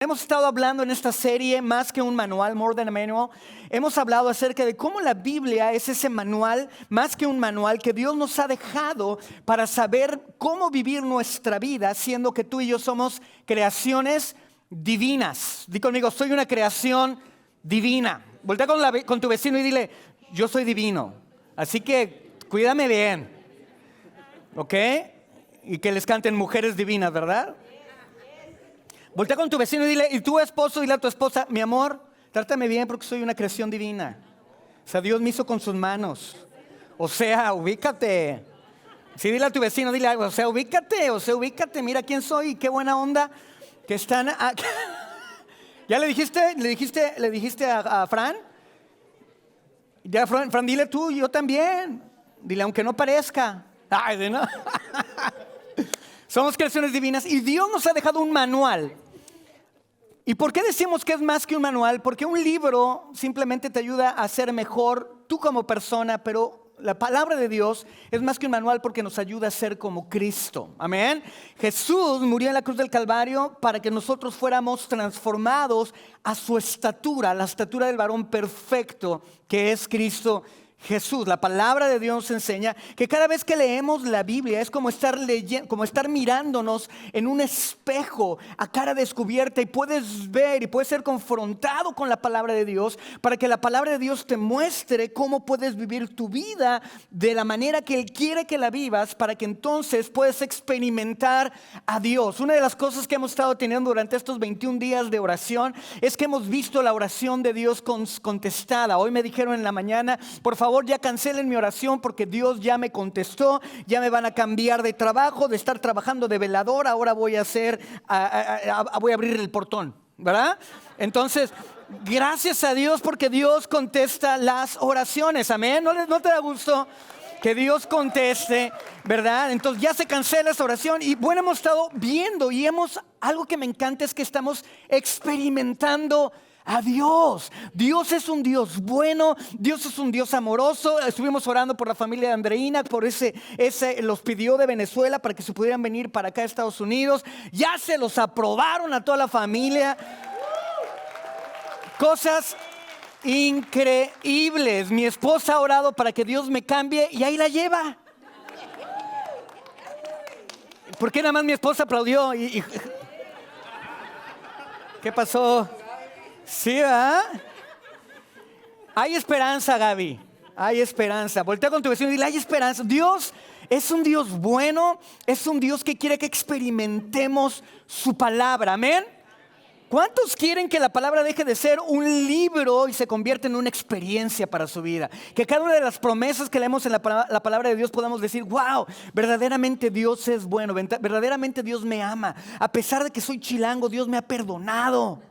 Hemos estado hablando en esta serie, más que un manual, More Than a Manual. Hemos hablado acerca de cómo la Biblia es ese manual, más que un manual, que Dios nos ha dejado para saber cómo vivir nuestra vida, siendo que tú y yo somos creaciones divinas. Di conmigo, soy una creación divina. Voltea con tu vecino y dile, yo soy divino. Así que cuídame bien. ¿Ok? Y que les canten mujeres divinas, ¿verdad? Voltea con tu vecino y dile, y tu esposo, dile a tu esposa, mi amor, trátame bien porque soy una creación divina. O sea, Dios me hizo con sus manos. O sea, ubícate. Sí, dile a tu vecino, dile algo, ubícate, mira quién soy, qué buena onda que están. ¿Ya le dijiste a Fran? Ya, Fran, dile tú, yo también. Dile, aunque no parezca. Ay, ¿no? Somos creaciones divinas y Dios nos ha dejado un manual. ¿Y por qué decimos que es más que un manual? Porque un libro simplemente te ayuda a ser mejor tú como persona, pero la palabra de Dios es más que un manual porque nos ayuda a ser como Cristo. Amén. Jesús murió en la cruz del Calvario para que nosotros fuéramos transformados a su estatura, la estatura del varón perfecto que es Cristo Jesús. La palabra de Dios enseña que cada vez que leemos la Biblia es como estar leyendo, como estar mirándonos en un espejo a cara descubierta, y puedes ver y puedes ser confrontado con la palabra de Dios para que la palabra de Dios te muestre cómo puedes vivir tu vida de la manera que Él quiere que la vivas, para que entonces puedas experimentar a Dios. Una de las cosas que hemos estado teniendo durante estos 21 días de oración es que hemos visto la oración de Dios contestada. Hoy me dijeron en la mañana, por favor, ya cancelen mi oración porque Dios ya me contestó, ya me van a cambiar de trabajo, de estar trabajando de velador, ahora voy a voy a abrir el portón, ¿verdad? Entonces, gracias a Dios porque Dios contesta las oraciones, amén. ¿No te da gusto que Dios conteste, verdad? Entonces ya se cancela esa oración y bueno, hemos estado viendo y algo que me encanta es que estamos experimentando a Dios. Dios es un Dios bueno, Dios es un Dios amoroso. Estuvimos orando por la familia de Andreina, por ese los pidió de Venezuela para que se pudieran venir para acá a Estados Unidos. Ya se los aprobaron a toda la familia. Cosas increíbles. Mi esposa ha orado para que Dios me cambie y ahí la lleva. ¿Por qué nada más mi esposa aplaudió? ¿Qué pasó? Sí, ¿verdad? Hay esperanza, Gaby. Hay esperanza. Voltea con tu vecino y dile, hay esperanza. Dios es un Dios bueno. Es un Dios que quiere que experimentemos su palabra. Amén. ¿Cuántos quieren que la palabra deje de ser un libro y se convierta en una experiencia para su vida? Que cada una de las promesas que leemos en la palabra de Dios podamos decir, wow, verdaderamente Dios es bueno, verdaderamente Dios me ama. A pesar de que soy chilango, Dios me ha perdonado.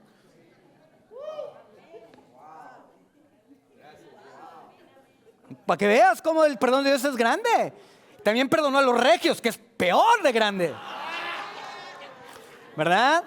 Para que veas cómo el perdón de Dios es grande. También perdonó a los regios, que es peor de grande, ¿verdad?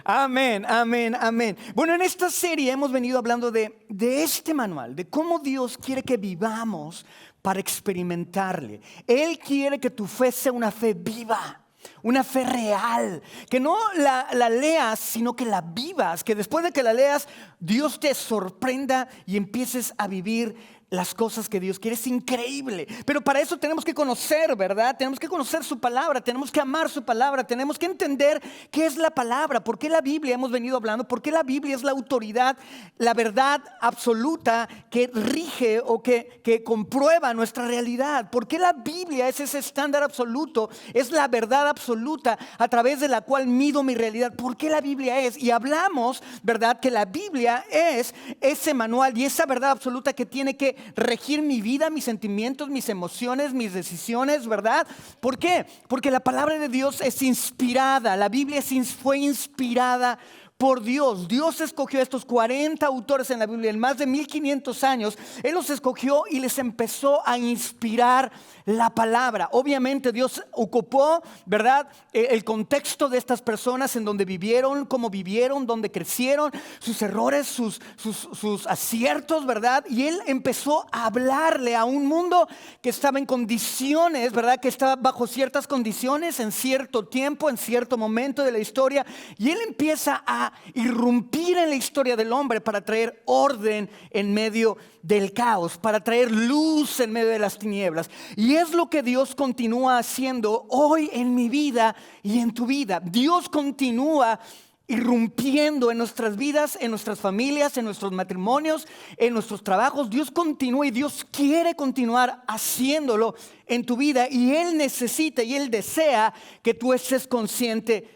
Amén, amén, amén. Bueno, en esta serie hemos venido hablando de este manual, de cómo Dios quiere que vivamos para experimentarle. Él quiere que tu fe sea una fe viva, una fe real, que no la leas, sino que la vivas, que después de que la leas, Dios te sorprenda y empieces a vivir las cosas que Dios quiere. Es increíble, pero para eso tenemos que conocer, ¿verdad? Tenemos que conocer su palabra, tenemos que amar su palabra, tenemos que entender qué es la palabra, por qué la Biblia hemos venido hablando, por qué la Biblia es la autoridad, la verdad absoluta que rige o que comprueba nuestra realidad, por qué la Biblia es ese estándar absoluto, es la verdad absoluta a través de la cual mido mi realidad, por qué la Biblia es. Y hablamos, ¿verdad?, que la Biblia es ese manual y esa verdad absoluta que tiene que regir mi vida, mis sentimientos, mis emociones, mis decisiones, ¿verdad? ¿Por qué? Porque la palabra de Dios es inspirada. La Biblia fue inspirada por Dios. Dios escogió a estos 40 autores en la Biblia en más de 1500 años. Él los escogió y les empezó a inspirar la palabra. Obviamente Dios ocupó, ¿verdad?, el contexto de estas personas, en donde vivieron, cómo vivieron, dónde crecieron, sus errores, sus aciertos, ¿verdad? Y Él empezó a hablarle a un mundo que estaba en condiciones, ¿verdad?, que estaba bajo ciertas condiciones en cierto tiempo, en cierto momento de la historia. Y Él empieza a irrumpir en la historia del hombre para traer orden en medio del caos, para traer luz en medio de las tinieblas. Y es lo que Dios continúa haciendo hoy en mi vida y en tu vida. Dios continúa irrumpiendo en nuestras vidas, en nuestras familias, en nuestros matrimonios, en nuestros trabajos. Dios continúa y Dios quiere continuar haciéndolo en tu vida, y Él necesita y Él desea que tú estés consciente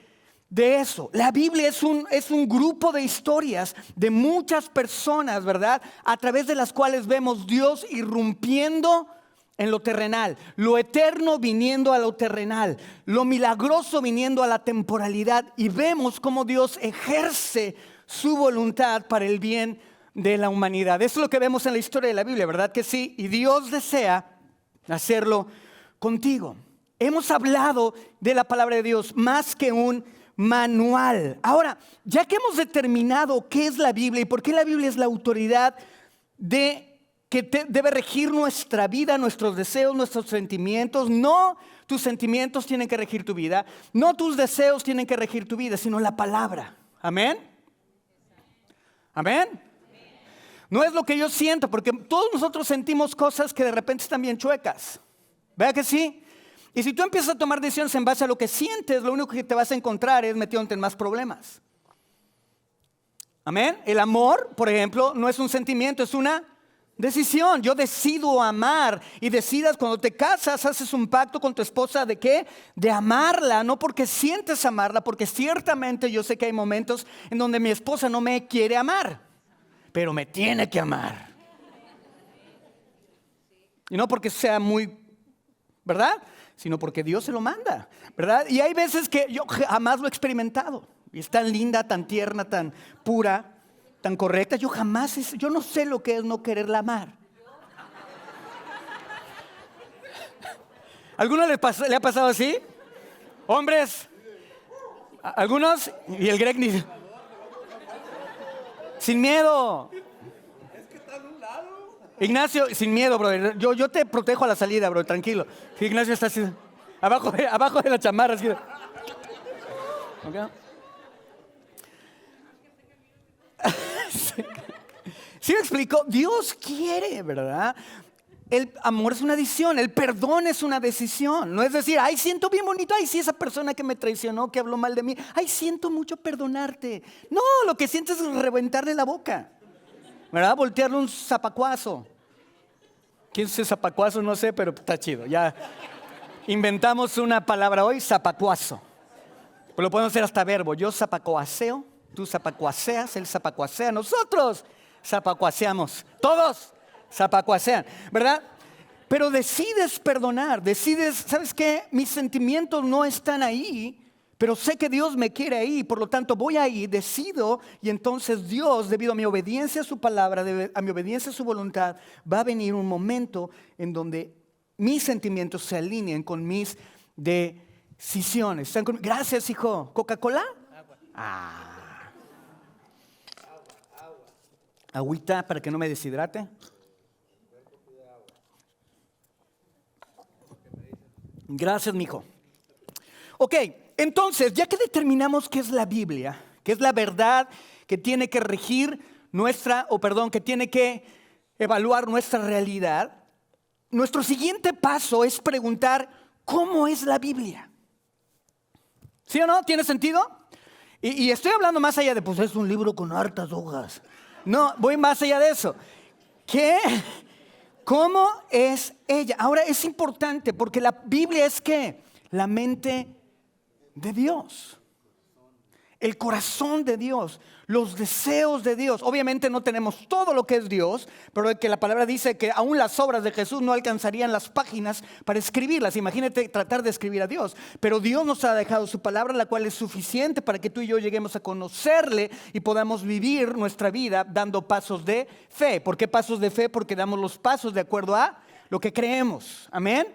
de eso. La Biblia es un grupo de historias de muchas personas, ¿verdad?, a través de las cuales vemos Dios irrumpiendo en lo terrenal, lo eterno viniendo a lo terrenal, lo milagroso viniendo a la temporalidad, y vemos cómo Dios ejerce su voluntad para el bien de la humanidad. Eso es lo que vemos en la historia de la Biblia, ¿verdad que sí? Y Dios desea hacerlo contigo. Hemos hablado de la palabra de Dios más que un manual. Ahora, ya que hemos determinado qué es la Biblia y por qué la Biblia es la autoridad que debe regir nuestra vida, nuestros deseos, nuestros sentimientos. No tus sentimientos tienen que regir tu vida, no tus deseos tienen que regir tu vida, sino la palabra. Amén. Amén. No es lo que yo siento, porque todos nosotros sentimos cosas que de repente están bien chuecas. ¿Verdad que sí? Y si tú empiezas a tomar decisiones en base a lo que sientes, lo único que te vas a encontrar es metiéndote en más problemas. Amén. El amor, por ejemplo, no es un sentimiento, es una decisión. Yo decido amar, y decidas, cuando te casas, haces un pacto con tu esposa de ¿qué? De amarla, no porque sientes amarla, porque ciertamente yo sé que hay momentos en donde mi esposa no me quiere amar, pero me tiene que amar. Y no porque sea muy, ¿verdad?, sino porque Dios se lo manda, ¿verdad? Y hay veces que yo jamás lo he experimentado. Y es tan linda, tan tierna, tan pura, tan correcta. Yo no sé lo que es no quererla amar. ¿Alguno le ha pasado así? Hombres, algunos, y el Greg ni... Sin miedo. Ignacio, sin miedo, brother. Yo te protejo a la salida, bro, tranquilo. Sí, Ignacio está así, abajo de la chamarra. Así. ¿Okay? ¿Sí me explico? Dios quiere, ¿verdad? El amor es una decisión, el perdón es una decisión. No es decir, ay, siento bien bonito, ay, sí, esa persona que me traicionó, que habló mal de mí, ay, siento mucho perdonarte. No, lo que sientes es reventarle la boca, ¿verdad? Voltearle un zapacuazo. ¿Quién es ese zapacuazo? No sé, pero está chido. Ya inventamos una palabra hoy, zapacuazo. Pues lo podemos hacer hasta verbo. Yo zapacuaceo, tú zapacuaceas, él zapacuacea, nosotros zapacuaceamos. Todos zapacuacean, ¿verdad? Pero decides perdonar, decides, ¿sabes qué? Mis sentimientos no están ahí, pero sé que Dios me quiere ahí, por lo tanto voy ahí, decido, y entonces Dios, debido a mi obediencia a su palabra, a mi obediencia a su voluntad, va a venir un momento en donde mis sentimientos se alineen con mis decisiones. Gracias, hijo. ¿Coca-Cola? Agua. Agüita para que no me deshidrate. Gracias, mijo. Ok. Entonces, ya que determinamos qué es la Biblia, qué es la verdad que tiene que regir que tiene que evaluar nuestra realidad, nuestro siguiente paso es preguntar, ¿cómo es la Biblia? ¿Sí o no? ¿Tiene sentido? Y estoy hablando más allá de, pues es un libro con hartas hojas. No, voy más allá de eso. ¿Cómo es ella? Ahora es importante porque la Biblia es ¿qué? La mente de Dios. el corazón de Dios, los deseos de Dios. Obviamente no tenemos todo lo que es Dios, pero que la palabra dice que aún las obras de Jesús no alcanzarían las páginas para escribirlas. Imagínate tratar de escribir a Dios. Pero Dios nos ha dejado su palabra, la cual es suficiente para que tú y yo lleguemos a conocerle y podamos vivir nuestra vida dando pasos de fe. ¿Por qué pasos de fe? Porque damos los pasos de acuerdo a lo que creemos. Amén.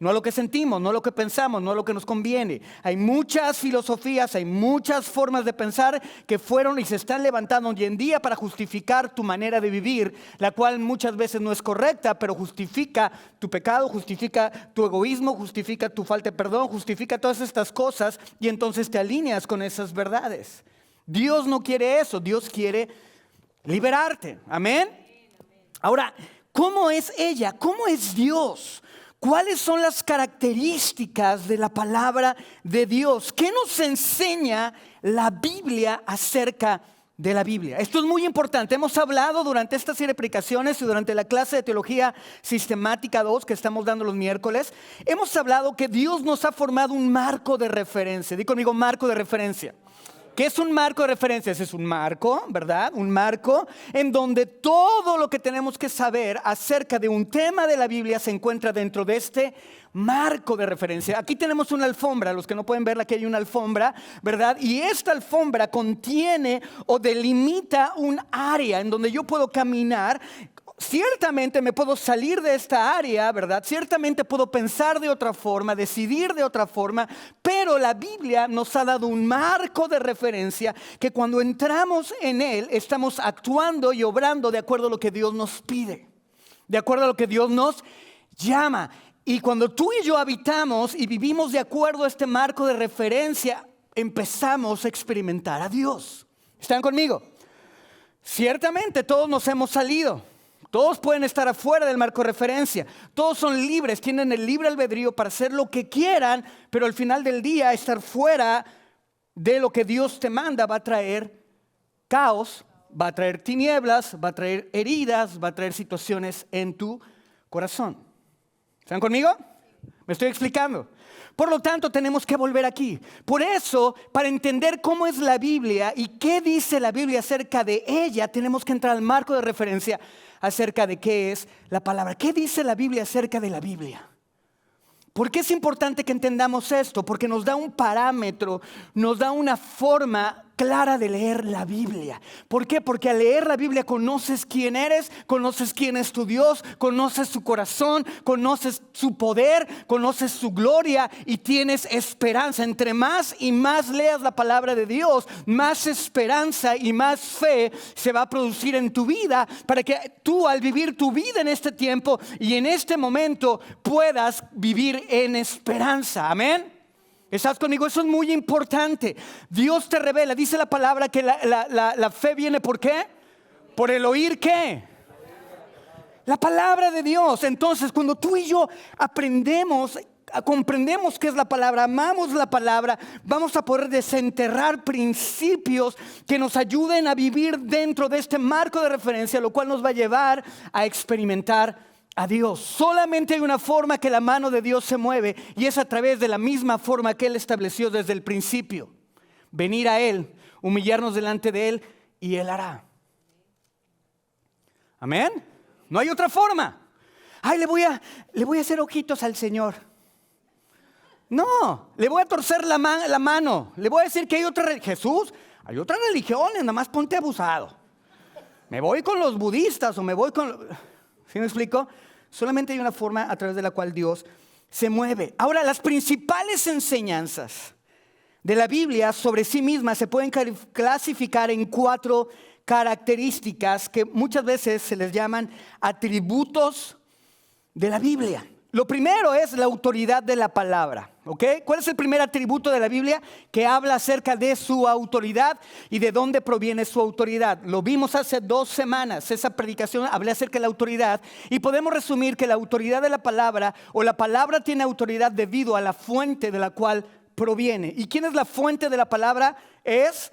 No lo que sentimos, no lo que pensamos, no lo que nos conviene. Hay muchas filosofías, hay muchas formas de pensar que fueron y se están levantando hoy en día para justificar tu manera de vivir, la cual muchas veces no es correcta, pero justifica tu pecado, justifica tu egoísmo, justifica tu falta de perdón, justifica todas estas cosas y entonces te alineas con esas verdades. Dios no quiere eso, Dios quiere liberarte. Amén. Ahora, ¿cómo es ella? ¿Cómo es Dios? ¿Cuáles son las características de la palabra de Dios? ¿Qué nos enseña la Biblia acerca de la Biblia? Esto es muy importante. Hemos hablado durante esta serie de predicaciones y durante la clase de Teología Sistemática 2 que estamos dando los miércoles. Hemos hablado que Dios nos ha formado un marco de referencia. Di conmigo, marco de referencia. ¿Qué es un marco de referencias? Es un marco, ¿verdad? Un marco en donde todo lo que tenemos que saber acerca de un tema de la Biblia se encuentra dentro de este marco de referencia. Aquí tenemos una alfombra, los que no pueden verla, aquí hay una alfombra, ¿verdad? Y esta alfombra contiene o delimita un área en donde yo puedo caminar. Ciertamente me puedo salir de esta área, ¿verdad? Ciertamente puedo pensar de otra forma, decidir de otra forma, pero la Biblia nos ha dado un marco de referencia que cuando entramos en él estamos actuando y obrando de acuerdo a lo que Dios nos pide, de acuerdo a lo que Dios nos llama. Y cuando tú y yo habitamos y vivimos de acuerdo a este marco de referencia, empezamos a experimentar a Dios. ¿Están conmigo? Ciertamente todos nos hemos salido. Todos pueden estar afuera del marco de referencia. Todos son libres, tienen el libre albedrío para hacer lo que quieran, pero al final del día estar fuera de lo que Dios te manda va a traer caos, va a traer tinieblas, va a traer heridas, va a traer situaciones en tu corazón. ¿Están conmigo? ¿Me estoy explicando? Por lo tanto, tenemos que volver aquí. Por eso, para entender cómo es la Biblia y qué dice la Biblia acerca de ella, tenemos que entrar al marco de referencia acerca de qué es la palabra. ¿Qué dice la Biblia acerca de la Biblia? ¿Por qué es importante que entendamos esto? Porque nos da un parámetro, nos da una forma clara de leer la Biblia. ¿Por qué? Porque al leer la Biblia conoces quién eres, conoces quién es tu Dios, conoces su corazón, conoces su poder, conoces su gloria y tienes esperanza. Entre más y más leas la palabra de Dios, más esperanza y más fe se va a producir en tu vida para que tú al vivir tu vida en este tiempo y en este momento puedas vivir en esperanza. Amén. ¿Estás conmigo? Eso es muy importante. Dios te revela, dice la palabra que la fe viene ¿por qué? Por el oír ¿qué? La palabra de Dios. Entonces cuando tú y yo aprendemos, comprendemos qué es la palabra, amamos la palabra, vamos a poder desenterrar principios que nos ayuden a vivir dentro de este marco de referencia, lo cual nos va a llevar a experimentar a Dios. Solamente hay una forma que la mano de Dios se mueve y es a través de la misma forma que Él estableció desde el principio. Venir a Él, humillarnos delante de Él y Él hará. Amén. No hay otra forma. Ay, le voy a hacer ojitos al Señor. No, le voy a torcer la mano. Le voy a decir que hay otra religión. Jesús, hay otras religiones, nada más ponte abusado. Me voy con los budistas o me voy con... ¿Sí me explico? Solamente hay una forma a través de la cual Dios se mueve. Ahora, las principales enseñanzas de la Biblia sobre sí misma se pueden clasificar en 4 características que muchas veces se les llaman atributos de la Biblia. Lo primero es la autoridad de la palabra, ¿ok? ¿Cuál es el primer atributo de la Biblia? Que habla acerca de su autoridad y de dónde proviene su autoridad. Lo vimos hace 2 semanas, esa predicación hablé acerca de la autoridad y podemos resumir que la autoridad de la palabra o la palabra tiene autoridad debido a la fuente de la cual proviene. ¿Y quién es la fuente de la palabra? Es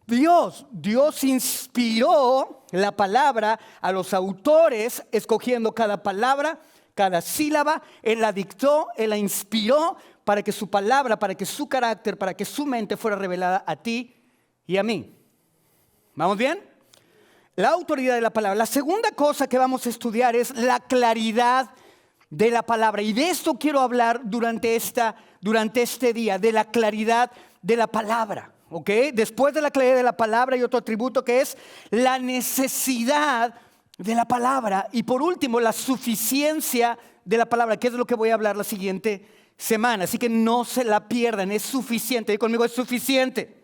Dios. Dios inspiró la palabra a los autores escogiendo cada palabra, cada sílaba. Él la dictó, Él la inspiró para que su palabra, para que su carácter, para que su mente fuera revelada a ti y a mí. ¿Vamos bien? La autoridad de la palabra. La segunda cosa que vamos a estudiar es la claridad de la palabra. Y de esto quiero hablar durante este día, de la claridad de la palabra. ¿Ok? Después de la claridad de la palabra hay otro atributo que es la necesidad de la palabra. Y por último, la suficiencia de la palabra, que es lo que voy a hablar la siguiente semana. Así que no se la pierdan, es suficiente. Diga conmigo, es suficiente.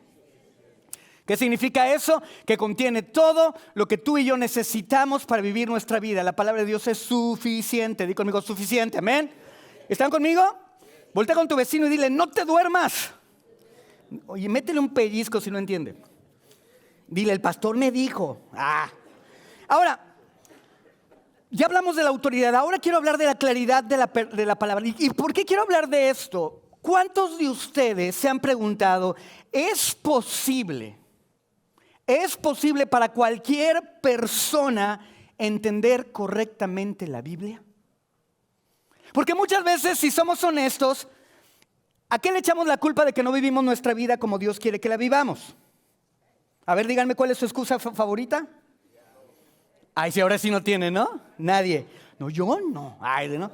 ¿Qué significa eso? Que contiene todo lo que tú y yo necesitamos para vivir nuestra vida. La palabra de Dios es suficiente. Diga conmigo, suficiente. Amén. ¿Están conmigo? Voltea con tu vecino y dile, no te duermas. Oye, métele un pellizco si no entiende. Dile, el pastor me dijo. Ahora, ya hablamos de la autoridad. Ahora quiero hablar de la claridad de la palabra. ¿Y por qué quiero hablar de esto? ¿Cuántos de ustedes se han preguntado, ¿es posible para cualquier persona entender correctamente la Biblia? Porque muchas veces, si somos honestos, ¿a qué le echamos la culpa de que no vivimos nuestra vida como Dios quiere que la vivamos? A ver, díganme, ¿cuál es su excusa favorita? Ay, si ahora sí no tiene, ¿no? Nadie. No, yo no. Ay, ¿no?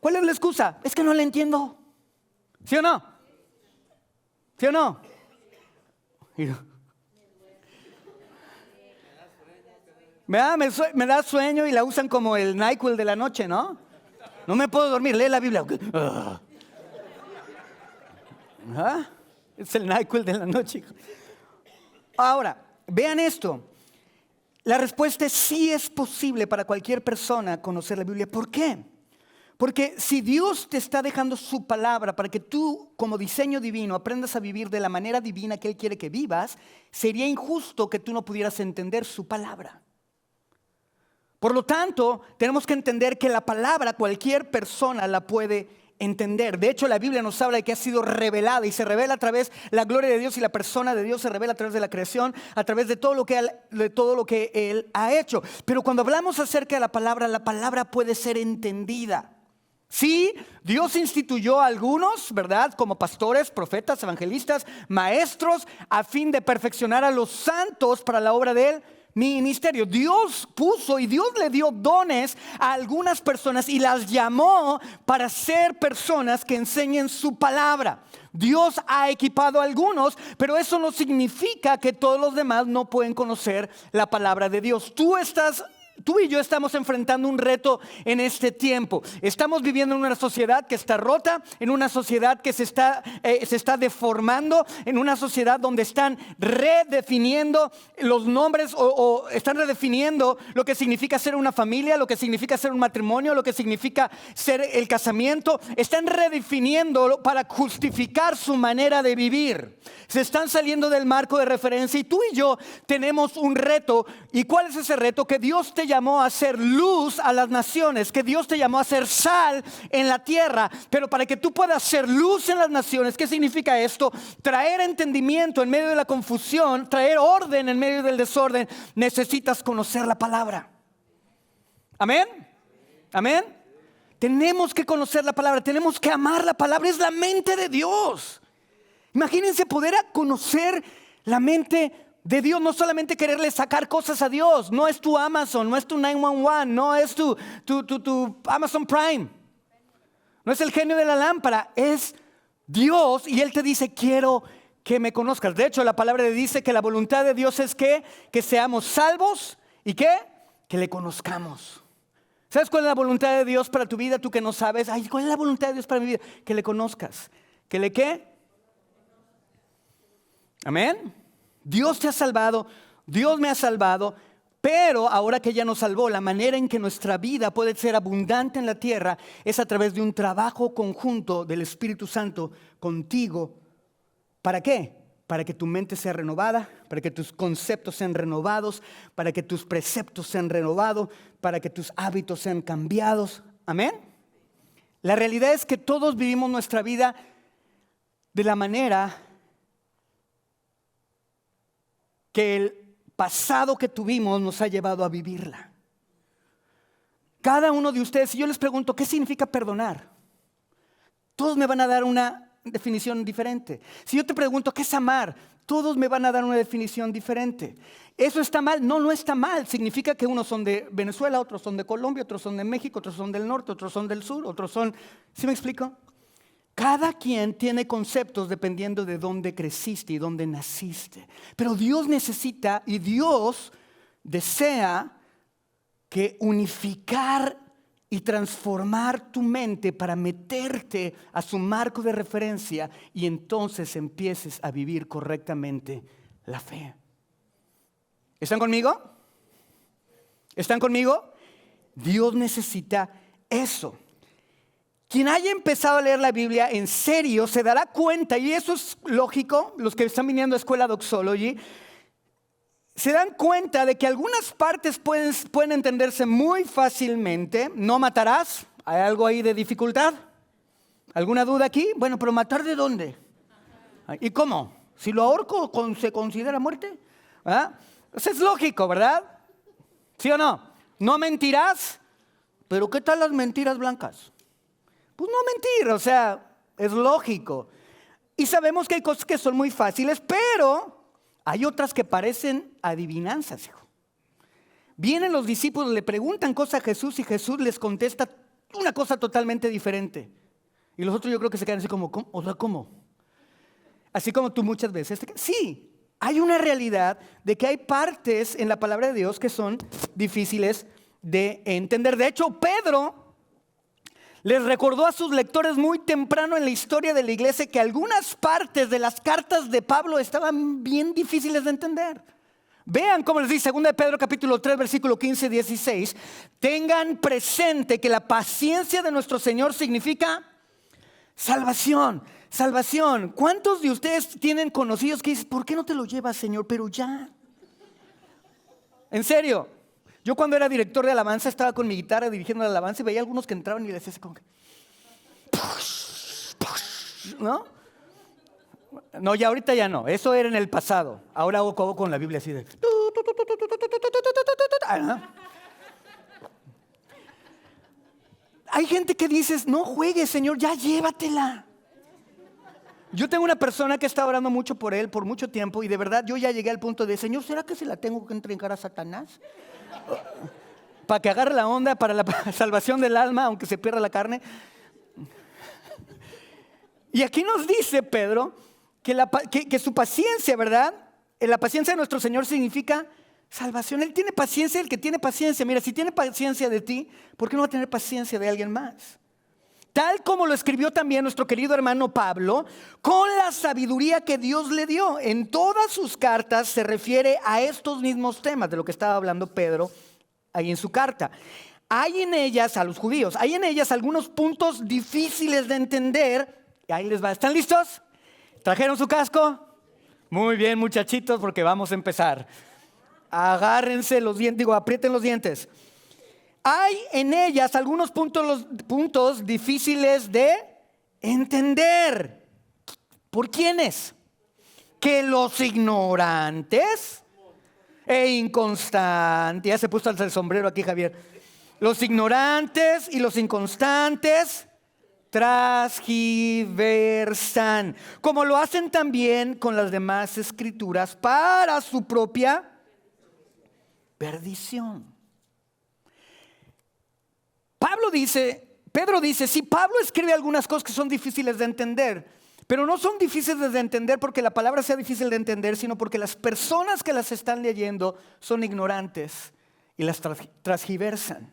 ¿Cuál es la excusa? Es que no la entiendo. ¿Sí o no? ¿Sí o no? Me da sueño y la usan como el NyQuil de la noche, ¿no? No me puedo dormir, lee la Biblia. Es el NyQuil de la noche. Ahora, vean esto. La respuesta es sí, es posible para cualquier persona conocer la Biblia. ¿Por qué? Porque si Dios te está dejando su palabra para que tú, como diseño divino, aprendas a vivir de la manera divina que Él quiere que vivas, sería injusto que tú no pudieras entender su palabra. Por lo tanto, tenemos que entender que la palabra cualquier persona la puede entender. De hecho, la Biblia nos habla de que ha sido revelada y se revela a través de la gloria de Dios, y la persona de Dios se revela a través de la creación, a través de todo lo que Él ha hecho. Pero cuando hablamos acerca de la palabra puede ser entendida. Sí, Dios instituyó a algunos, ¿verdad? Como pastores, profetas, evangelistas, maestros, a fin de perfeccionar a los santos para la obra de Él. Ministerio. Dios puso y Dios le dio dones a algunas personas y las llamó para ser personas que enseñen su palabra. Dios ha equipado a algunos, pero eso no significa que todos los demás no pueden conocer la palabra de Dios. Tú y yo estamos enfrentando un reto en este tiempo. Estamos viviendo en una sociedad que está rota, en una sociedad que se está deformando, en una sociedad donde están redefiniendo los nombres o están redefiniendo lo que significa ser una familia, lo que significa ser un matrimonio, lo que significa ser el casamiento. Están redefiniendo para justificar su manera de vivir. Se están saliendo del marco de referencia y tú y yo tenemos un reto. ¿Y cuál es ese reto? Que Dios te llamó a ser luz a las naciones, que Dios te llamó a ser sal en la tierra. Pero para que tú puedas ser luz en las naciones, ¿qué significa esto? Traer entendimiento en medio de la confusión, traer orden en medio del desorden. Necesitas conocer la palabra. ¿Amén? ¿Amén? Tenemos que conocer la palabra, tenemos que amar la palabra, es la mente de Dios. Imagínense poder conocer la mente de Dios, no solamente quererle sacar cosas a Dios. No es tu Amazon, no es tu 911, no es tu Amazon Prime. No es el genio de la lámpara, es Dios y Él te dice, quiero que me conozcas. De hecho, la palabra dice que la voluntad de Dios es que seamos salvos y que le conozcamos. ¿Sabes cuál es la voluntad de Dios para tu vida? Tú que no sabes, ¿cuál es la voluntad de Dios para mi vida? Que le conozcas. ¿Que le qué? Amén. Dios te ha salvado, Dios me ha salvado, pero ahora que ya nos salvó, la manera en que nuestra vida puede ser abundante en la tierra es a través de un trabajo conjunto del Espíritu Santo contigo. ¿Para qué? Para que tu mente sea renovada, para que tus conceptos sean renovados, para que tus preceptos sean renovados, para que tus hábitos sean cambiados. Amén. La realidad es que todos vivimos nuestra vida de la manera que el pasado que tuvimos nos ha llevado a vivirla. Cada uno de ustedes, si yo les pregunto, ¿qué significa perdonar? Todos me van a dar una definición diferente. Si yo te pregunto, ¿qué es amar? Todos me van a dar una definición diferente. ¿Eso está mal? No, no está mal. Significa que unos son de Venezuela, otros son de Colombia, otros son de México, otros son del norte, otros son del sur, otros son... ¿Sí me explico? Cada quien tiene conceptos dependiendo de dónde creciste y dónde naciste. Pero Dios necesita y Dios desea que unificar y transformar tu mente para meterte a su marco de referencia y entonces empieces a vivir correctamente la fe. ¿Están conmigo? ¿Están conmigo? Dios necesita eso. Quien haya empezado a leer la Biblia en serio se dará cuenta, y eso es lógico, los que están viniendo a Escuela Doxology, se dan cuenta de que algunas partes pueden entenderse muy fácilmente. No matarás. ¿Hay algo ahí de dificultad? ¿Alguna duda aquí? Bueno, pero ¿matar de dónde? ¿Y cómo? Si lo ahorco, ¿se considera muerte? ¿Ah? Eso es lógico, ¿verdad? ¿Sí o no? No mentirás. Pero ¿qué tal las mentiras blancas? Pues no mentir, o sea, es lógico. Y sabemos que hay cosas que son muy fáciles, pero hay otras que parecen adivinanzas, hijo. Vienen los discípulos, le preguntan cosas a Jesús y Jesús les contesta una cosa totalmente diferente. Y los otros yo creo que se quedan así como, ¿cómo? O sea, ¿cómo? Así como tú muchas veces. Sí, hay una realidad de que hay partes en la palabra de Dios que son difíciles de entender. De hecho, Pedro les recordó a sus lectores muy temprano en la historia de la iglesia que algunas partes de las cartas de Pablo estaban bien difíciles de entender. Vean cómo les dice 2 de Pedro capítulo 3 versículo 15 y 16. Tengan presente que la paciencia de nuestro Señor significa salvación. Salvación. ¿Cuántos de ustedes tienen conocidos que dicen, ¿por qué no te lo llevas, Señor? Pero ya. En serio. Yo cuando era director de alabanza estaba con mi guitarra dirigiendo la alabanza y veía algunos que entraban y les decía así como que... ¿No? No, ya ahorita ya no. Eso era en el pasado. Ahora hago como con la Biblia así de... Hay gente que dices, no juegues, Señor, ya llévatela. Yo tengo una persona que está orando mucho por él por mucho tiempo y de verdad yo ya llegué al punto de, Señor, ¿será que se la tengo que entregar a Satanás? Para que agarre la onda para la salvación del alma, aunque se pierda la carne. Y aquí nos dice Pedro que su paciencia, ¿verdad? La paciencia de nuestro Señor significa salvación. Él tiene paciencia, el que tiene paciencia. Mira, si tiene paciencia de ti, ¿por qué no va a tener paciencia de alguien más? Tal como lo escribió también nuestro querido hermano Pablo, con la sabiduría que Dios le dio. En todas sus cartas se refiere a estos mismos temas de lo que estaba hablando Pedro ahí en su carta. Hay en ellas, a los judíos, hay en ellas algunos puntos difíciles de entender. Ahí les va. ¿Están listos? ¿Trajeron su casco? Muy bien, muchachitos, porque vamos a empezar. Agárrense los dientes, aprieten los dientes. Hay en ellas algunos puntos difíciles de entender. ¿Por quiénes? Que los ignorantes e inconstantes, ya se puso el sombrero aquí Javier, los ignorantes y los inconstantes transgiversan, como lo hacen también con las demás escrituras para su propia perdición. Pedro dice, sí, Pablo escribe algunas cosas que son difíciles de entender, pero no son difíciles de entender porque la palabra sea difícil de entender, sino porque las personas que las están leyendo son ignorantes y las transgiversan,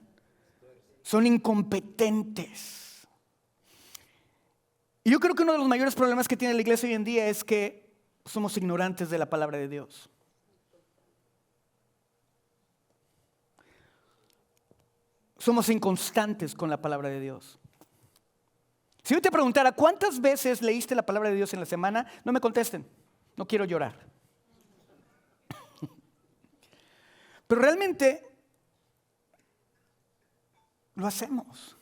son incompetentes. Y yo creo que uno de los mayores problemas que tiene la iglesia hoy en día es que somos ignorantes de la palabra de Dios. Somos inconstantes con la palabra de Dios. Si yo te preguntara, ¿cuántas veces leíste la palabra de Dios en la semana? No me contesten, no quiero llorar. Pero realmente lo hacemos.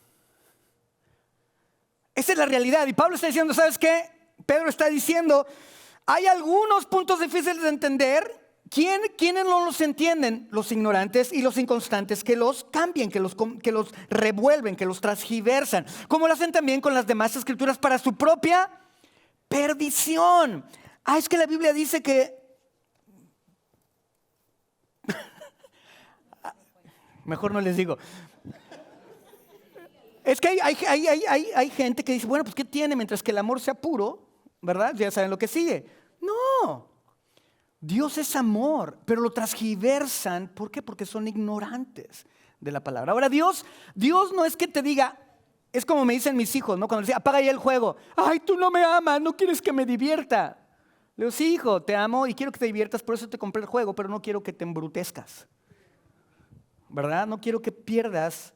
Esa es la realidad. Y Pablo está diciendo, ¿sabes qué? Pedro está diciendo, hay algunos puntos difíciles de entender. ¿Quiénes no los entienden? Los ignorantes y los inconstantes que los cambian, que los revuelven, que los transgiversan. Como lo hacen también con las demás escrituras para su propia perdición. Es que la Biblia dice que... Mejor no les digo. Es que hay gente que dice, bueno, pues ¿qué tiene? Mientras que el amor sea puro, ¿verdad? Ya saben lo que sigue. No. Dios es amor, pero lo transgiversan. ¿Por qué? Porque son ignorantes de la palabra. Ahora, Dios no es que te diga, es como me dicen mis hijos, ¿no? Cuando dicen, apaga ya el juego. Ay, tú no me amas, no quieres que me divierta. Le digo, sí, hijo, te amo y quiero que te diviertas, por eso te compré el juego, pero no quiero que te embrutezcas. ¿Verdad? No quiero que pierdas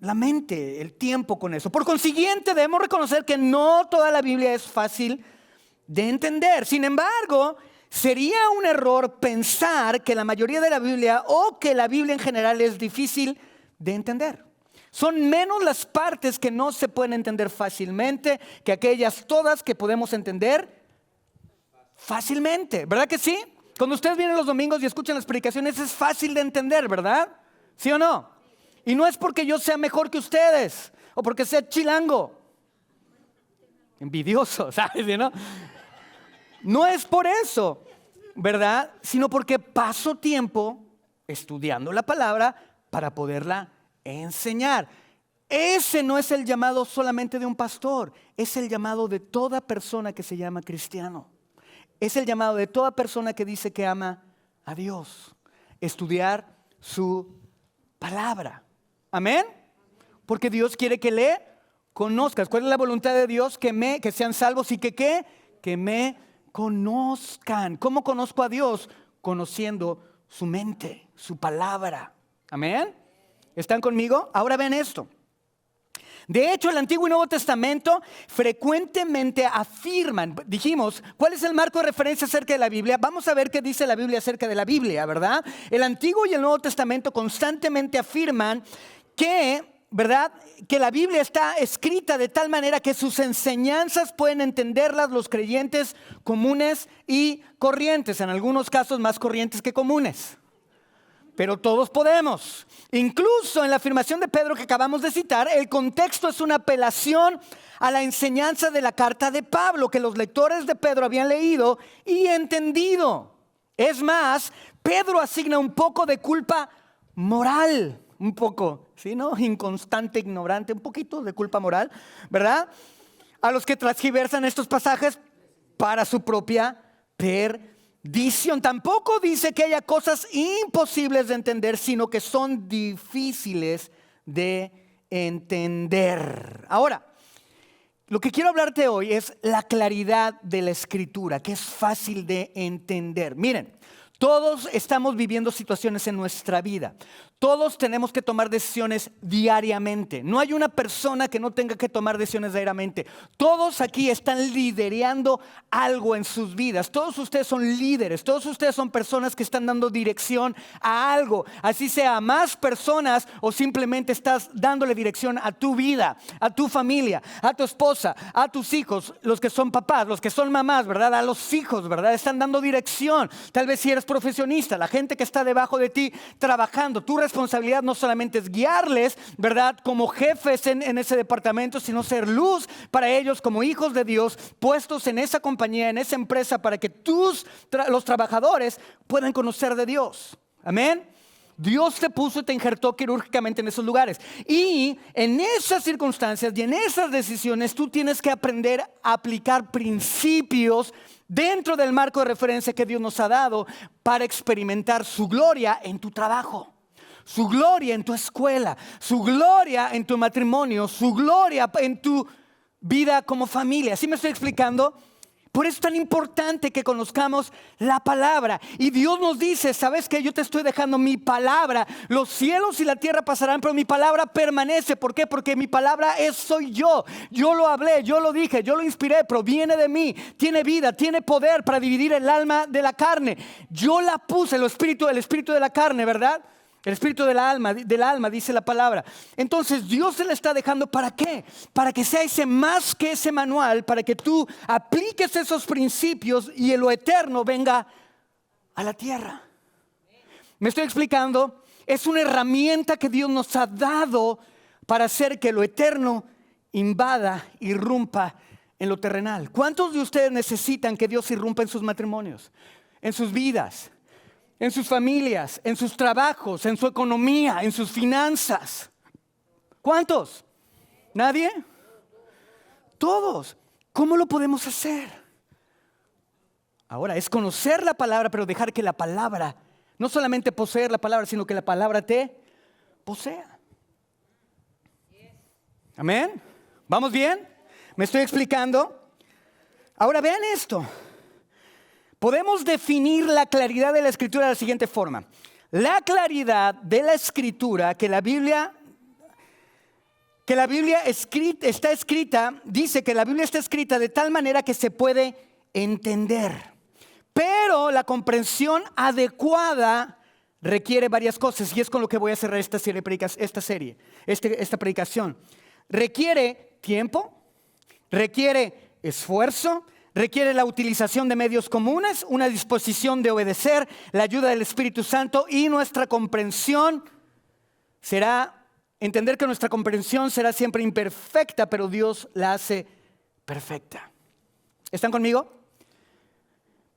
la mente, el tiempo con eso. Por consiguiente, debemos reconocer que no toda la Biblia es fácil de entender. Sin embargo, sería un error pensar que la mayoría de la Biblia o que la Biblia en general es difícil de entender. Son menos las partes que no se pueden entender fácilmente que aquellas todas que podemos entender fácilmente. ¿Verdad que sí? Cuando ustedes vienen los domingos y escuchan las predicaciones es fácil de entender, ¿verdad? ¿Sí o no? Y no es porque yo sea mejor que ustedes o porque sea chilango. Envidioso, ¿sabes? ¿No? No es por eso, ¿verdad? Sino porque paso tiempo estudiando la palabra para poderla enseñar. Ese no es el llamado solamente de un pastor, es el llamado de toda persona que se llama cristiano. Es el llamado de toda persona que dice que ama a Dios. Estudiar su palabra. ¿Amén? Porque Dios quiere que le conozcas. ¿Cuál es la voluntad de Dios? Que sean salvos y que me conozcan. ¿Cómo conozco a Dios? Conociendo su mente, su palabra. ¿Amén? ¿Están conmigo? Ahora ven esto. De hecho, el Antiguo y Nuevo Testamento frecuentemente afirman, dijimos, ¿cuál es el marco de referencia acerca de la Biblia? Vamos a ver qué dice la Biblia acerca de la Biblia, ¿verdad? El Antiguo y el Nuevo Testamento constantemente afirman que, ¿verdad?, que la Biblia está escrita de tal manera que sus enseñanzas pueden entenderlas los creyentes comunes y corrientes, en algunos casos más corrientes que comunes. Pero todos podemos. Incluso en la afirmación de Pedro que acabamos de citar, el contexto es una apelación a la enseñanza de la carta de Pablo que los lectores de Pedro habían leído y entendido. Es más, Pedro asigna un poco de culpa moral, un poco, ¿sí, no? Inconstante, ignorante, un poquito de culpa moral, ¿verdad? A los que transgiversan estos pasajes para su propia perdición. Tampoco dice que haya cosas imposibles de entender, sino que son difíciles de entender. Ahora, lo que quiero hablarte hoy es la claridad de la Escritura, que es fácil de entender. Miren, todos estamos viviendo situaciones en nuestra vida. Todos tenemos que tomar decisiones diariamente. No hay una persona que no tenga que tomar decisiones diariamente. Todos aquí están liderando algo en sus vidas. Todos ustedes son líderes. Todos ustedes son personas que están dando dirección a algo. Así sea a más personas o simplemente estás dándole dirección a tu vida, a tu familia, a tu esposa, a tus hijos, los que son papás, los que son mamás, ¿verdad? A los hijos, ¿verdad? Están dando dirección. Tal vez si eres profesionista, la gente que está debajo de ti trabajando, tu responsabilidad no solamente es guiarles, ¿verdad?, como jefes en ese departamento, sino ser luz para ellos como hijos de Dios, puestos en esa compañía, en esa empresa, para que los trabajadores puedan conocer de Dios. Amén. Dios te puso y te injertó quirúrgicamente en esos lugares. Y en esas circunstancias y en esas decisiones tú tienes que aprender a aplicar principios dentro del marco de referencia que Dios nos ha dado para experimentar su gloria en tu trabajo, su gloria en tu escuela, su gloria en tu matrimonio, su gloria en tu vida como familia. ¿Sí me estoy explicando? Por eso es tan importante que conozcamos la palabra. Y Dios nos dice, ¿sabes qué? Yo te estoy dejando mi palabra. Los cielos y la tierra pasarán, pero mi palabra permanece. ¿Por qué? Porque mi palabra soy yo. Yo lo hablé, yo lo dije, yo lo inspiré, proviene de mí. Tiene vida, tiene poder para dividir el alma de la carne. Yo la puse, el espíritu de la carne, ¿verdad? El espíritu del alma, dice la palabra. Entonces Dios se le está dejando, ¿para qué? Para que sea más que ese manual, para que tú apliques esos principios y lo eterno venga a la tierra. ¿Me estoy explicando? Es una herramienta que Dios nos ha dado para hacer que lo eterno invada, irrumpa en lo terrenal. ¿Cuántos de ustedes necesitan que Dios irrumpa en sus matrimonios, en sus vidas, en sus familias, en sus trabajos, en su economía, en sus finanzas? ¿Cuántos? ¿Nadie? Todos. ¿Cómo lo podemos hacer? Ahora, es conocer la palabra, pero dejar que la palabra, no solamente poseer la palabra, sino que la palabra te posea. ¿Amén? ¿Vamos bien? ¿Me estoy explicando? Ahora vean esto. Podemos definir la claridad de la Escritura de la siguiente forma. La claridad de la Escritura que la Biblia está escrita, dice que la Biblia está escrita de tal manera que se puede entender. Pero la comprensión adecuada requiere varias cosas, y es con lo que voy a cerrar esta predicación. Requiere tiempo, requiere esfuerzo, requiere la utilización de medios comunes, una disposición de obedecer, la ayuda del Espíritu Santo, y nuestra comprensión será, entender que nuestra comprensión será siempre imperfecta, pero Dios la hace perfecta. ¿Están conmigo?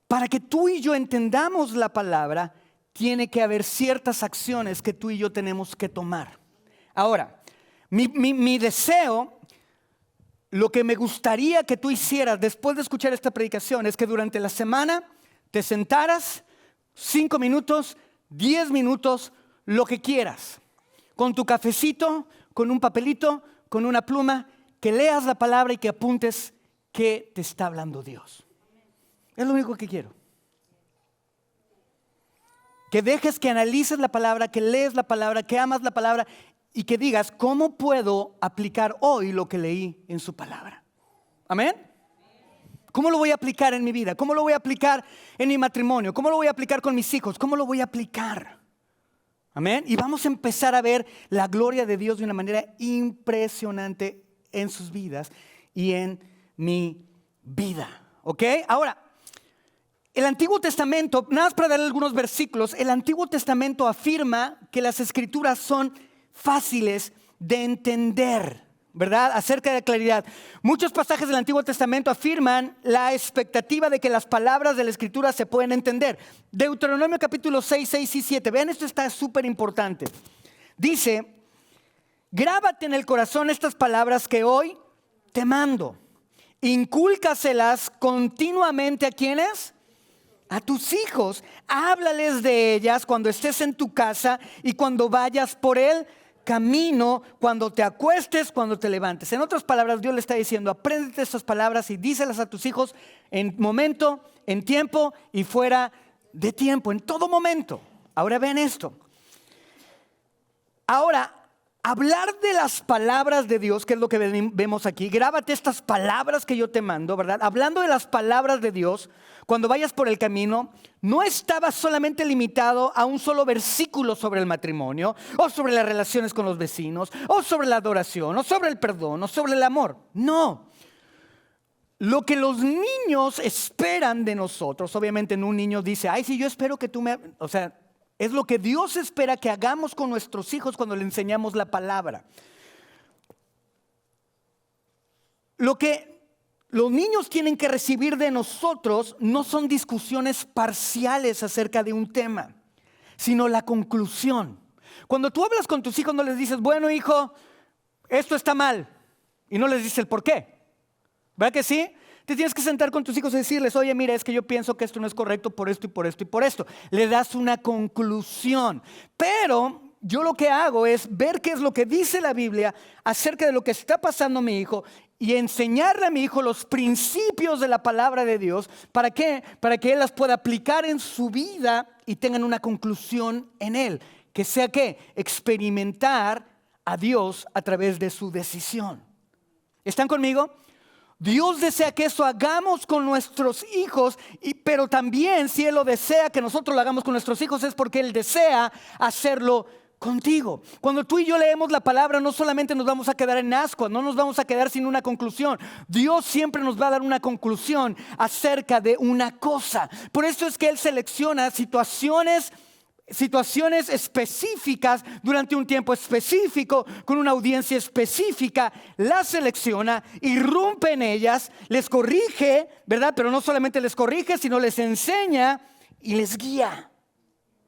Para que tú y yo entendamos la palabra, tiene que haber ciertas acciones que tú y yo tenemos que tomar. Ahora, mi deseo, lo que me gustaría que tú hicieras después de escuchar esta predicación, es que durante la semana te sentaras 5 minutos, 10 minutos, lo que quieras, con tu cafecito, con un papelito, con una pluma, que leas la palabra y que apuntes qué te está hablando Dios. Es lo único que quiero. Que dejes que analices la palabra, que lees la palabra, que amas la palabra y que digas, ¿cómo puedo aplicar hoy lo que leí en su palabra? ¿Amén? ¿Cómo lo voy a aplicar en mi vida? ¿Cómo lo voy a aplicar en mi matrimonio? ¿Cómo lo voy a aplicar con mis hijos? ¿Cómo lo voy a aplicar? ¿Amén? Y vamos a empezar a ver la gloria de Dios de una manera impresionante en sus vidas y en mi vida. ¿Ok? Ahora, el Antiguo Testamento, nada más para darle algunos versículos, el Antiguo Testamento afirma que las Escrituras son fáciles de entender, ¿verdad? Acerca de la claridad. Muchos pasajes del Antiguo Testamento afirman la expectativa de que las palabras de la Escritura se pueden entender. Deuteronomio capítulo 6, 6 y 7. Vean, esto está súper importante. Dice, grábate en el corazón estas palabras que hoy te mando. Incúlcaselas continuamente ¿a quiénes? A tus hijos. Háblales de ellas cuando estés en tu casa y cuando vayas por el camino, cuando te acuestes, cuando te levantes. En otras palabras, Dios le está diciendo, apréndete estas palabras y díselas a tus hijos en momento, en tiempo y fuera de tiempo, en todo momento. Ahora ven esto. Ahora, hablar de las palabras de Dios, que es lo que vemos aquí, grábate estas palabras que yo te mando, ¿verdad? Hablando de las palabras de Dios, cuando vayas por el camino, no estaba solamente limitado a un solo versículo sobre el matrimonio, o sobre las relaciones con los vecinos, o sobre la adoración, o sobre el perdón, o sobre el amor. No. Lo que los niños esperan de nosotros, obviamente un niño dice, ay, sí, yo espero que tú me... O sea, es lo que Dios espera que hagamos con nuestros hijos cuando le enseñamos la palabra. Lo que los niños tienen que recibir de nosotros no son discusiones parciales acerca de un tema, sino la conclusión. Cuando tú hablas con tus hijos no les dices, bueno hijo, esto está mal, y no les dices el por qué. ¿Verdad que sí? Te tienes que sentar con tus hijos y decirles, oye, mira, es que yo pienso que esto no es correcto por esto y por esto y por esto. Le das una conclusión. Pero yo lo que hago es ver qué es lo que dice la Biblia acerca de lo que está pasando a mi hijo y enseñarle a mi hijo los principios de la palabra de Dios. ¿Para qué? Para que él las pueda aplicar en su vida y tengan una conclusión en él. Que sea ¿qué? Experimentar a Dios a través de su decisión. ¿Están conmigo? Dios desea que eso hagamos con nuestros hijos, pero también si Él lo desea que nosotros lo hagamos con nuestros hijos es porque Él desea hacerlo contigo. Cuando tú y yo leemos la palabra no solamente nos vamos a quedar en ascuas, no nos vamos a quedar sin una conclusión. Dios siempre nos va a dar una conclusión acerca de una cosa. Por eso es que Él selecciona situaciones situaciones específicas durante un tiempo específico, con una audiencia específica, las selecciona, irrumpe en ellas, les corrige, ¿verdad? Pero no solamente les corrige, sino les enseña y les guía.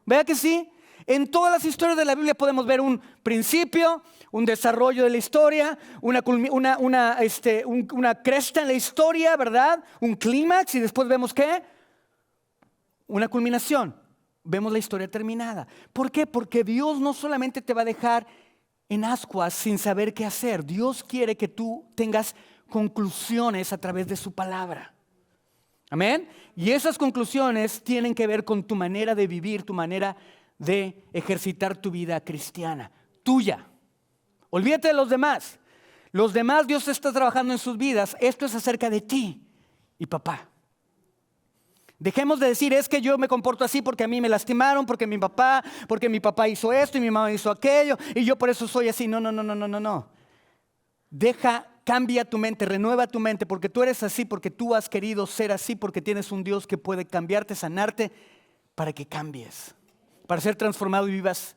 ¿Verdad que sí? En todas las historias de la Biblia podemos ver un principio, un desarrollo de la historia, una cresta en la historia, ¿verdad? Un clímax, y después vemos ¿qué? Una culminación. Vemos la historia terminada. ¿Por qué? Porque Dios no solamente te va a dejar en ascuas sin saber qué hacer. Dios quiere que tú tengas conclusiones a través de su palabra. Amén. Y esas conclusiones tienen que ver con tu manera de vivir, tu manera de ejercitar tu vida cristiana, tuya. Olvídate de los demás. Los demás Dios está trabajando en sus vidas. Esto es acerca de ti y papá. Dejemos de decir, es que yo me comporto así porque a mí me lastimaron, porque mi papá hizo esto y mi mamá hizo aquello y yo por eso soy así. No. Cambia tu mente, renueva tu mente, porque tú eres así, porque tú has querido ser así, porque tienes un Dios que puede cambiarte, sanarte, para que cambies, para ser transformado y vivas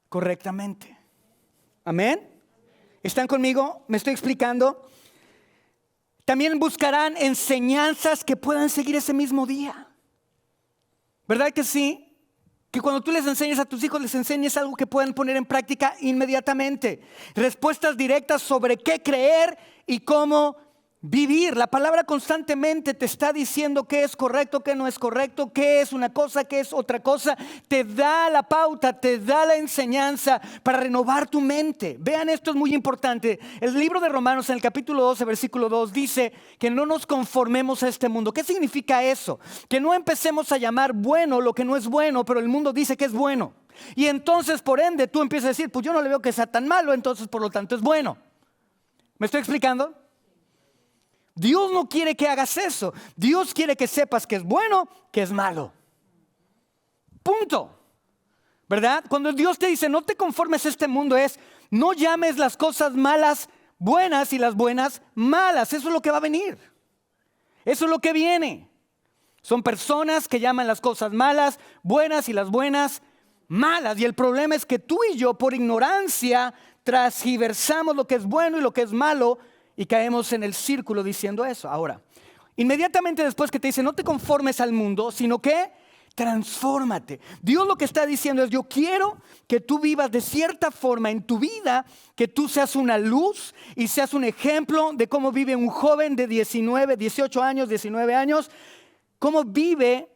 correctamente. ¿Amén? ¿Están conmigo? ¿Me estoy explicando? También buscarán enseñanzas que puedan seguir ese mismo día. ¿Verdad que sí? Que cuando tú les enseñes a tus hijos, les enseñes algo que puedan poner en práctica inmediatamente. Respuestas directas sobre qué creer y cómo vivir. La palabra constantemente te está diciendo qué es correcto, qué no es correcto, qué es una cosa, qué es otra cosa. Te da la pauta, te da la enseñanza para renovar tu mente. Vean, esto es muy importante. El libro de Romanos en el capítulo 12, versículo 2 dice que no nos conformemos a este mundo. ¿Qué significa eso? Que no empecemos a llamar bueno lo que no es bueno, pero el mundo dice que es bueno. Y entonces, por ende, tú empiezas a decir, pues yo no le veo que sea tan malo, entonces por lo tanto es bueno. ¿Me estoy explicando? Dios no quiere que hagas eso. Dios quiere que sepas que es bueno, que es malo. Punto. ¿Verdad? Cuando Dios te dice no te conformes a este mundo, es no llames las cosas malas buenas y las buenas malas. Eso es lo que va a venir. Eso es lo que viene. Son personas que llaman las cosas malas buenas y las buenas malas. Y el problema es que tú y yo, por ignorancia, transgiversamos lo que es bueno y lo que es malo y caemos en el círculo diciendo eso. Ahora, inmediatamente después que te dice no te conformes al mundo, sino que transfórmate. Dios lo que está diciendo es yo quiero que tú vivas de cierta forma en tu vida, que tú seas una luz y seas un ejemplo de cómo vive un joven de 18 años, 19 años, cómo vive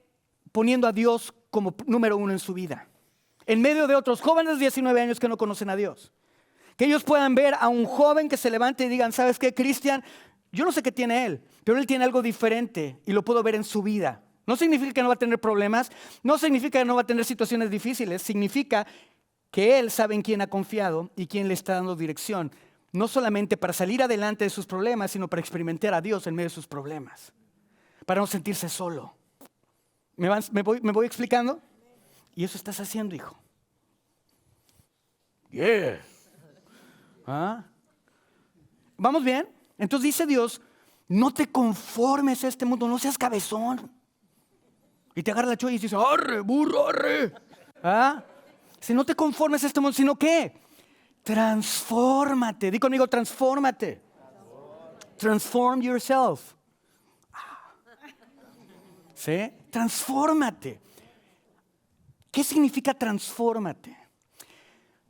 poniendo a Dios como número uno en su vida. En medio de otros jóvenes de 19 años que no conocen a Dios. Que ellos puedan ver a un joven que se levante y digan, ¿sabes qué, Cristian? Yo no sé qué tiene él, pero él tiene algo diferente y lo puedo ver en su vida. No significa que no va a tener problemas, no significa que no va a tener situaciones difíciles, significa que él sabe en quién ha confiado y quién le está dando dirección. No solamente para salir adelante de sus problemas, sino para experimentar a Dios en medio de sus problemas. Para no sentirse solo. ¿Me voy explicando? Y eso estás haciendo, hijo. Yeah. ¿Ah? ¿Vamos bien? Entonces dice Dios, no te conformes a este mundo, no seas cabezón. Y te agarra la cholla y dice, arre, burro, arre. ¿Ah? Si no te conformes a este mundo, sino ¿qué? Transfórmate. Di conmigo, transfórmate. Transform yourself. ¿Sí? Transfórmate. ¿Qué significa transfórmate?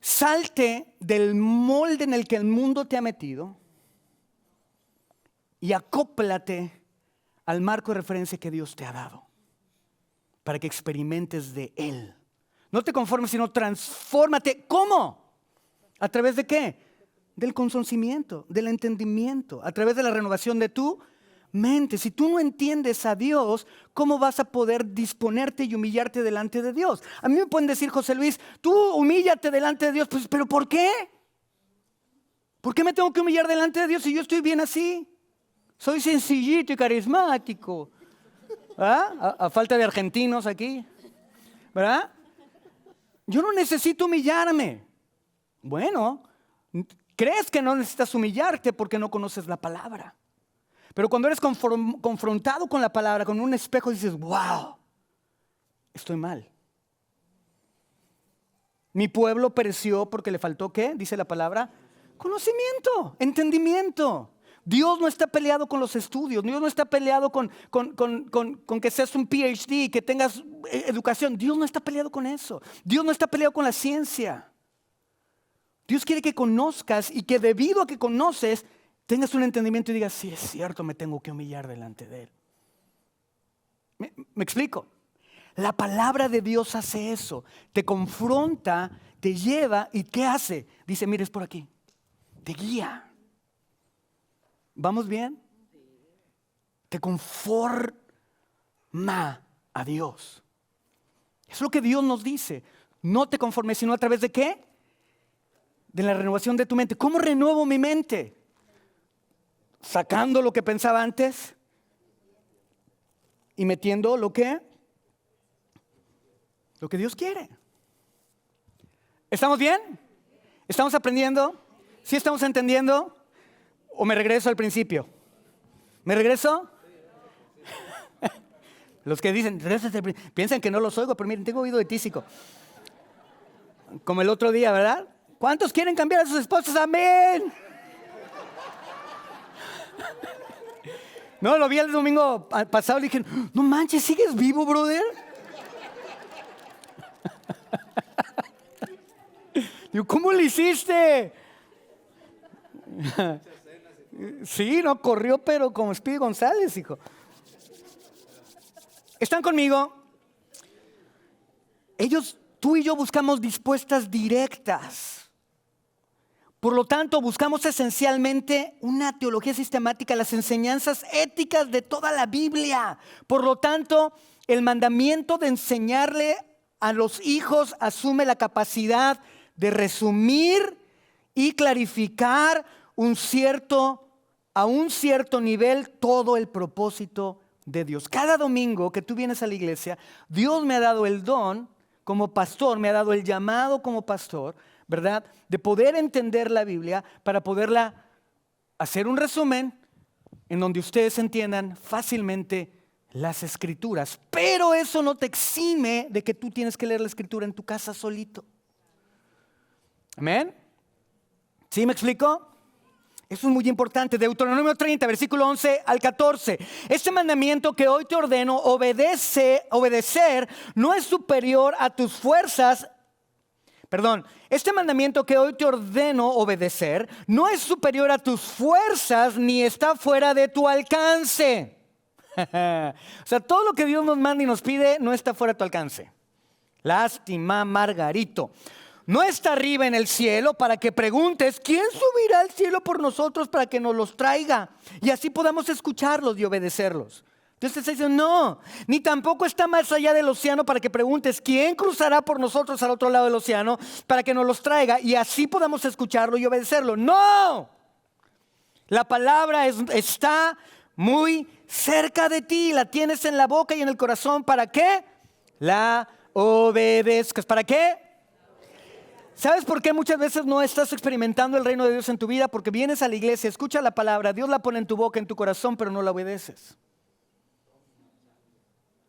Salte del molde en el que el mundo te ha metido y acóplate al marco de referencia que Dios te ha dado para que experimentes de Él. No te conformes, sino transfórmate. ¿Cómo? ¿A través de qué? Del conocimiento, del entendimiento, a través de la renovación de tu mente. Si tú no entiendes a Dios, ¿cómo vas a poder disponerte y humillarte delante de Dios? A mí me pueden decir, José Luis, tú humíllate delante de Dios. Pues, ¿pero por qué? ¿Por qué me tengo que humillar delante de Dios si yo estoy bien así? Soy sencillito y carismático. ¿Ah? A falta de argentinos aquí, ¿verdad? Yo no necesito humillarme. Bueno, crees que no necesitas humillarte porque no conoces la palabra. Pero cuando eres confrontado con la palabra, con un espejo, dices, wow, estoy mal. Mi pueblo pereció porque le faltó, ¿qué? Dice la palabra, conocimiento, entendimiento. Dios no está peleado con los estudios. Dios no está peleado con que seas un PhD, que tengas educación. Dios no está peleado con eso. Dios no está peleado con la ciencia. Dios quiere que conozcas y que debido a que conoces, tengas un entendimiento y digas, sí, es cierto, me tengo que humillar delante de Él. ¿Me explico? La palabra de Dios hace eso. Te confronta, te lleva y ¿qué hace? Dice, mira, es por aquí. Te guía. ¿Vamos bien? Te conforma a Dios. Es lo que Dios nos dice. No te conformes, sino a través de ¿qué? De la renovación de tu mente. ¿Cómo renuevo mi mente? Sacando lo que pensaba antes y metiendo lo que Dios quiere. ¿Estamos bien? ¿Estamos aprendiendo? ¿Sí estamos entendiendo? ¿O me regreso al principio? ¿Me regreso? Los que dicen, piensan que no los oigo, pero miren, tengo oído de tísico. Como el otro día, ¿verdad? ¿Cuántos quieren cambiar a sus esposas? ¡Amén! No, lo vi el domingo pasado y dije, no manches, ¿sigues vivo, brother? Digo, ¿cómo le hiciste? Sí, no, corrió, pero como Speedy González, hijo. ¿Están conmigo? Tú y yo buscamos respuestas directas. Por lo tanto, buscamos esencialmente una teología sistemática, las enseñanzas éticas de toda la Biblia. Por lo tanto, el mandamiento de enseñarle a los hijos asume la capacidad de resumir y clarificar a un cierto nivel todo el propósito de Dios. Cada domingo que tú vienes a la iglesia, Dios me ha dado el don como pastor, me ha dado el llamado como pastor, ¿verdad? De poder entender la Biblia para poderla hacer un resumen en donde ustedes entiendan fácilmente las escrituras. Pero eso no te exime de que tú tienes que leer la escritura en tu casa solito. ¿Amén? ¿Sí me explico? Eso es muy importante. Deuteronomio 30, versículo 11 al 14. Este mandamiento que hoy te ordeno, obedecer, no es superior a tus fuerzas. Este mandamiento que hoy te ordeno obedecer, no es superior a tus fuerzas ni está fuera de tu alcance. O sea, todo lo que Dios nos manda y nos pide no está fuera de tu alcance. Lástima, Margarito. No está arriba en el cielo para que preguntes, ¿quién subirá al cielo por nosotros para que nos los traiga? Y así podamos escucharlos y obedecerlos. Entonces está diciendo, no, ni tampoco está más allá del océano para que preguntes, ¿quién cruzará por nosotros al otro lado del océano para que nos los traiga? Y así podamos escucharlo y obedecerlo. ¡No! La palabra está muy cerca de ti, la tienes en la boca y en el corazón. ¿Para qué? La obedezcas. ¿Para qué? ¿Sabes por qué muchas veces no estás experimentando el reino de Dios en tu vida? Porque vienes a la iglesia, escuchas la palabra, Dios la pone en tu boca, en tu corazón, pero no la obedeces.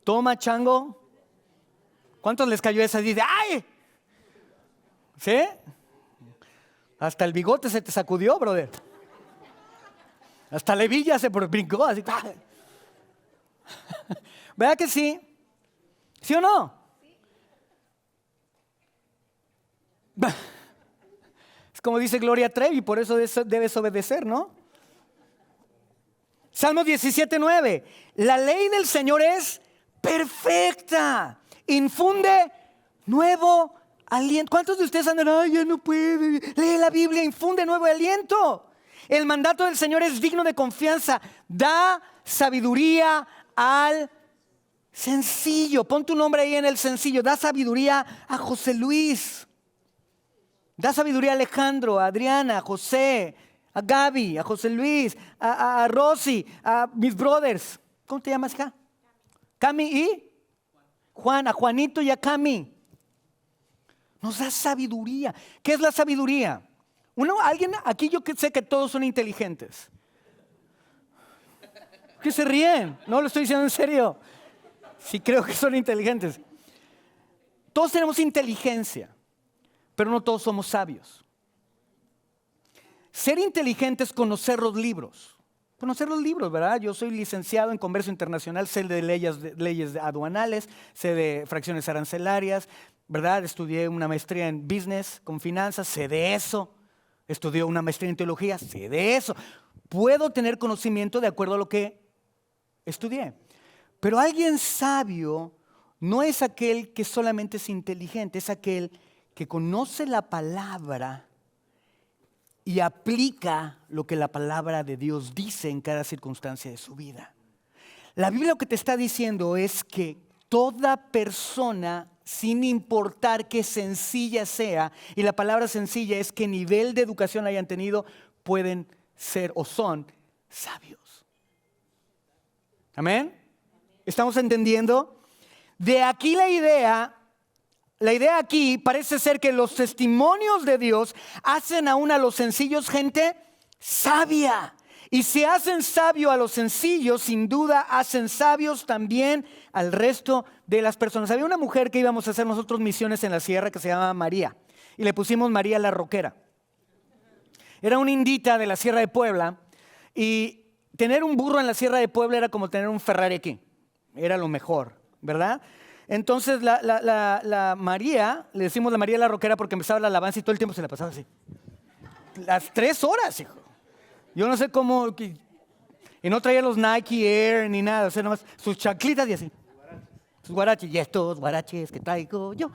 Toma, chango. ¿Cuántos les cayó esa? Dice, ¡ay! ¿Sí? Hasta el bigote se te sacudió, brother. Hasta la hebilla se brincó así. ¿Verdad que sí? ¿Sí o no? Es como dice Gloria Trevi, por eso debes obedecer, ¿no? Salmo 17:9. La ley del Señor es perfecta, infunde nuevo aliento. ¿Cuántos de ustedes andan, ay, ya no puede? Lee la Biblia, infunde nuevo aliento. El mandato del Señor es digno de confianza, da sabiduría al sencillo. Pon tu nombre ahí en el sencillo. Da sabiduría a José Luis. Da sabiduría a Alejandro, a Adriana, a José, a Gaby, a José Luis, a Rosy, a mis brothers. ¿Cómo te llamas, hija? Cami y Juan, a Juanito y a Cami. Nos da sabiduría. ¿Qué es la sabiduría? Alguien aquí, yo sé que todos son inteligentes. ¿Qué se ríen? No lo estoy diciendo en serio. Sí creo que son inteligentes. Todos tenemos inteligencia. pero no todos somos sabios. Ser inteligente es conocer los libros. Conocer los libros, ¿verdad? Yo soy licenciado en comercio internacional, sé de leyes aduanales, sé de fracciones arancelarias, ¿verdad? Estudié una maestría en business con finanzas, sé de eso. Estudié una maestría en teología, sé de eso. Puedo tener conocimiento de acuerdo a lo que estudié. Pero alguien sabio no es aquel que solamente es inteligente, es aquel que conoce la palabra y aplica lo que la palabra de Dios dice en cada circunstancia de su vida. La Biblia lo que te está diciendo es que toda persona, sin importar qué sencilla sea, y la palabra sencilla es qué nivel de educación hayan tenido, pueden ser o son sabios. ¿Amén? ¿Estamos entendiendo? De aquí la idea aquí parece ser que los testimonios de Dios hacen aún a los sencillos gente sabia. Y si hacen sabio a los sencillos, sin duda hacen sabios también al resto de las personas. Había una mujer que íbamos a hacer nosotros misiones en la sierra que se llamaba María. Y le pusimos María la Roquera. Era una indita de la Sierra de Puebla. Y tener un burro en la Sierra de Puebla era como tener un Ferrari aquí. Era lo mejor, ¿verdad? Entonces la María, le decimos la María la Roquera porque empezaba la alabanza y todo el tiempo se la pasaba así. Las 3 horas, hijo. Yo no sé cómo, y no traía los Nike Air ni nada, o sea, nomás sus chanclitas y así. Sus guaraches, y estos guaraches que traigo yo.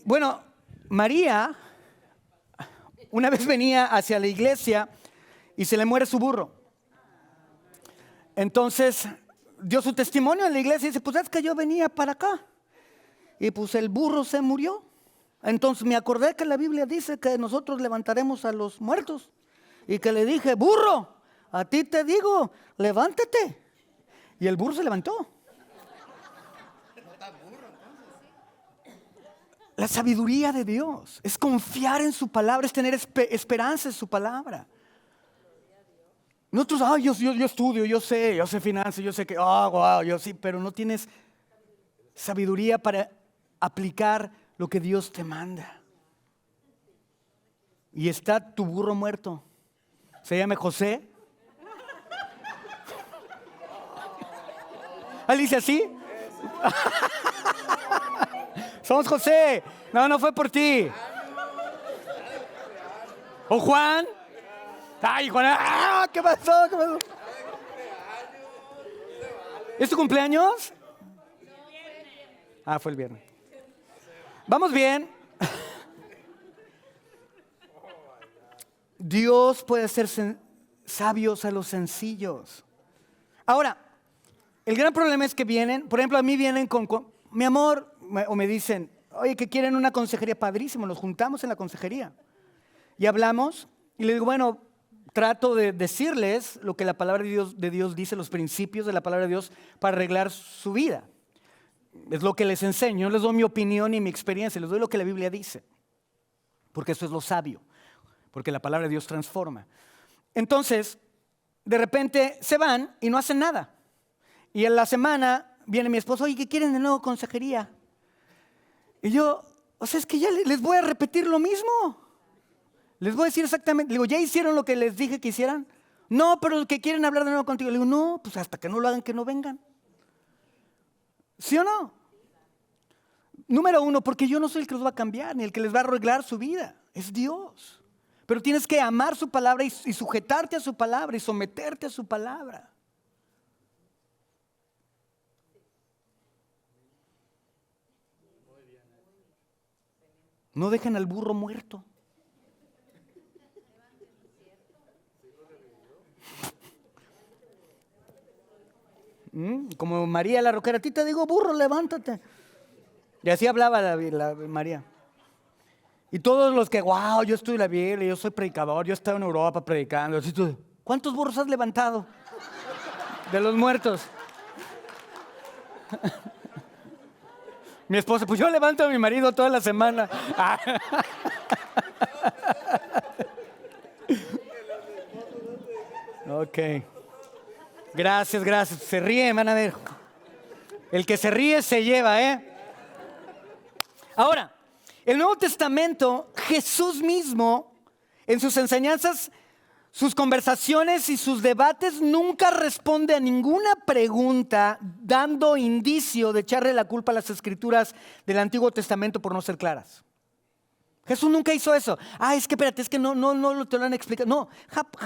Bueno, María una vez venía hacia la iglesia y se le muere su burro. Entonces dio su testimonio en la iglesia y dice, pues es que yo venía para acá y pues el burro se murió. Entonces me acordé que la Biblia dice que nosotros levantaremos a los muertos y que le dije, burro, a ti te digo, levántate. Y el burro se levantó. La sabiduría de Dios es confiar en su palabra, es tener esperanza en su palabra. Nosotros, yo estudio, yo sé finanzas, yo sé que, yo sí, pero no tienes sabiduría para aplicar lo que Dios te manda. Y está tu burro muerto. Se llama José. ¿Él dice así? Somos José. No fue por ti. ¿O Juan? Ay, Juan, ¿qué pasó? ¿Es tu cumpleaños? Fue el viernes. Vamos bien. Dios puede hacer sabios a los sencillos. Ahora, el gran problema es que vienen, por ejemplo, a mí vienen con mi amor, o me dicen, oye, que quieren una consejería, padrísimo, nos juntamos en la consejería. Y hablamos, y le digo, bueno, trato de decirles lo que la palabra de Dios dice, los principios de la palabra de Dios para arreglar su vida. Es lo que les enseño, no les doy mi opinión ni mi experiencia, les doy lo que la Biblia dice. Porque eso es lo sabio, porque la palabra de Dios transforma. Entonces, de repente se van y no hacen nada. Y en la semana viene mi esposo, oye, ¿qué quieren de nuevo consejería? Y yo, es que ya les voy a repetir lo mismo. Les voy a decir exactamente, le digo, ¿ya hicieron lo que les dije que hicieran? No, pero que quieren hablar de nuevo contigo. Le digo, no, pues hasta que no lo hagan, que no vengan. ¿Sí o no? Número 1, porque yo no soy el que los va a cambiar, ni el que les va a arreglar su vida. Es Dios. Pero tienes que amar su palabra y sujetarte a su palabra y someterte a su palabra. No dejen al burro muerto. Como María la Roquera, a ti te digo, burro, levántate. Y así hablaba la María. Y todos los que, yo estudio la Biblia, yo soy predicador, yo he estado en Europa predicando. ¿Cuántos burros has levantado de los muertos? Mi esposa, pues yo levanto a mi marido toda la semana. Ok. Gracias. Se ríen, van a ver. El que se ríe se lleva, Ahora, el Nuevo Testamento, Jesús mismo, en sus enseñanzas, sus conversaciones y sus debates, nunca responde a ninguna pregunta dando indicio de echarle la culpa a las escrituras del Antiguo Testamento por no ser claras. Jesús nunca hizo eso. Es que espérate, es que no te lo han explicado. No,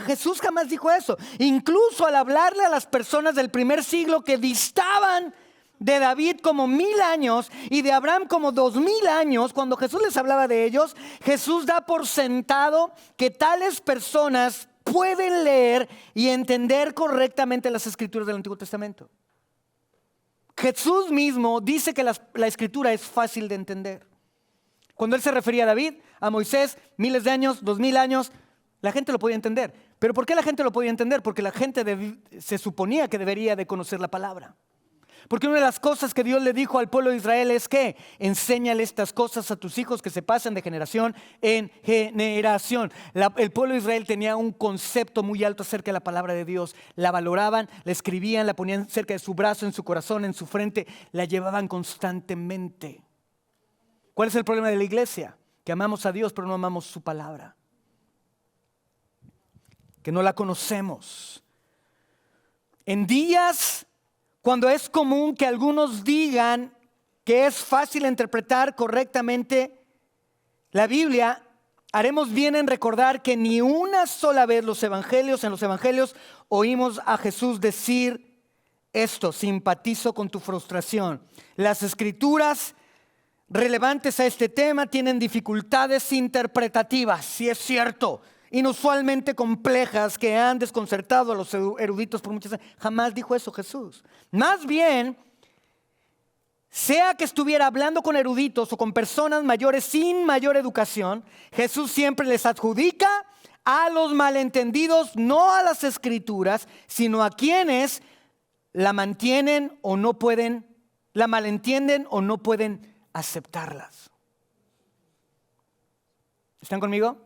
Jesús jamás dijo eso. Incluso al hablarle a las personas del primer siglo que distaban de David como 1000 años y de Abraham como 2000 años, cuando Jesús les hablaba de ellos, Jesús da por sentado que tales personas pueden leer y entender correctamente las escrituras del Antiguo Testamento. Jesús mismo dice que la escritura es fácil de entender. Cuando él se refería a David, a Moisés, miles de años, 2000 años, la gente lo podía entender. ¿Pero por qué la gente lo podía entender? Porque la gente se suponía que debería de conocer la palabra. Porque una de las cosas que Dios le dijo al pueblo de Israel es que enséñale estas cosas a tus hijos que se pasan de generación en generación. El pueblo de Israel tenía un concepto muy alto acerca de la palabra de Dios. La valoraban, la escribían, la ponían cerca de su brazo, en su corazón, en su frente, la llevaban constantemente. ¿Cuál es el problema de la iglesia? Que amamos a Dios pero no amamos su palabra. Que no la conocemos. En días cuando es común que algunos digan que es fácil interpretar correctamente la Biblia, haremos bien en recordar que ni una sola vez en los evangelios oímos a Jesús decir esto: simpatizo con tu frustración. Las escrituras relevantes a este tema tienen dificultades interpretativas, sí es cierto, inusualmente complejas que han desconcertado a los eruditos por muchas años. Jamás dijo eso Jesús. Más bien, sea que estuviera hablando con eruditos o con personas mayores sin mayor educación, Jesús siempre les adjudica a los malentendidos, no a las escrituras, sino a quienes la mantienen o no pueden, la malentienden o no pueden aceptarlas. ¿Están conmigo?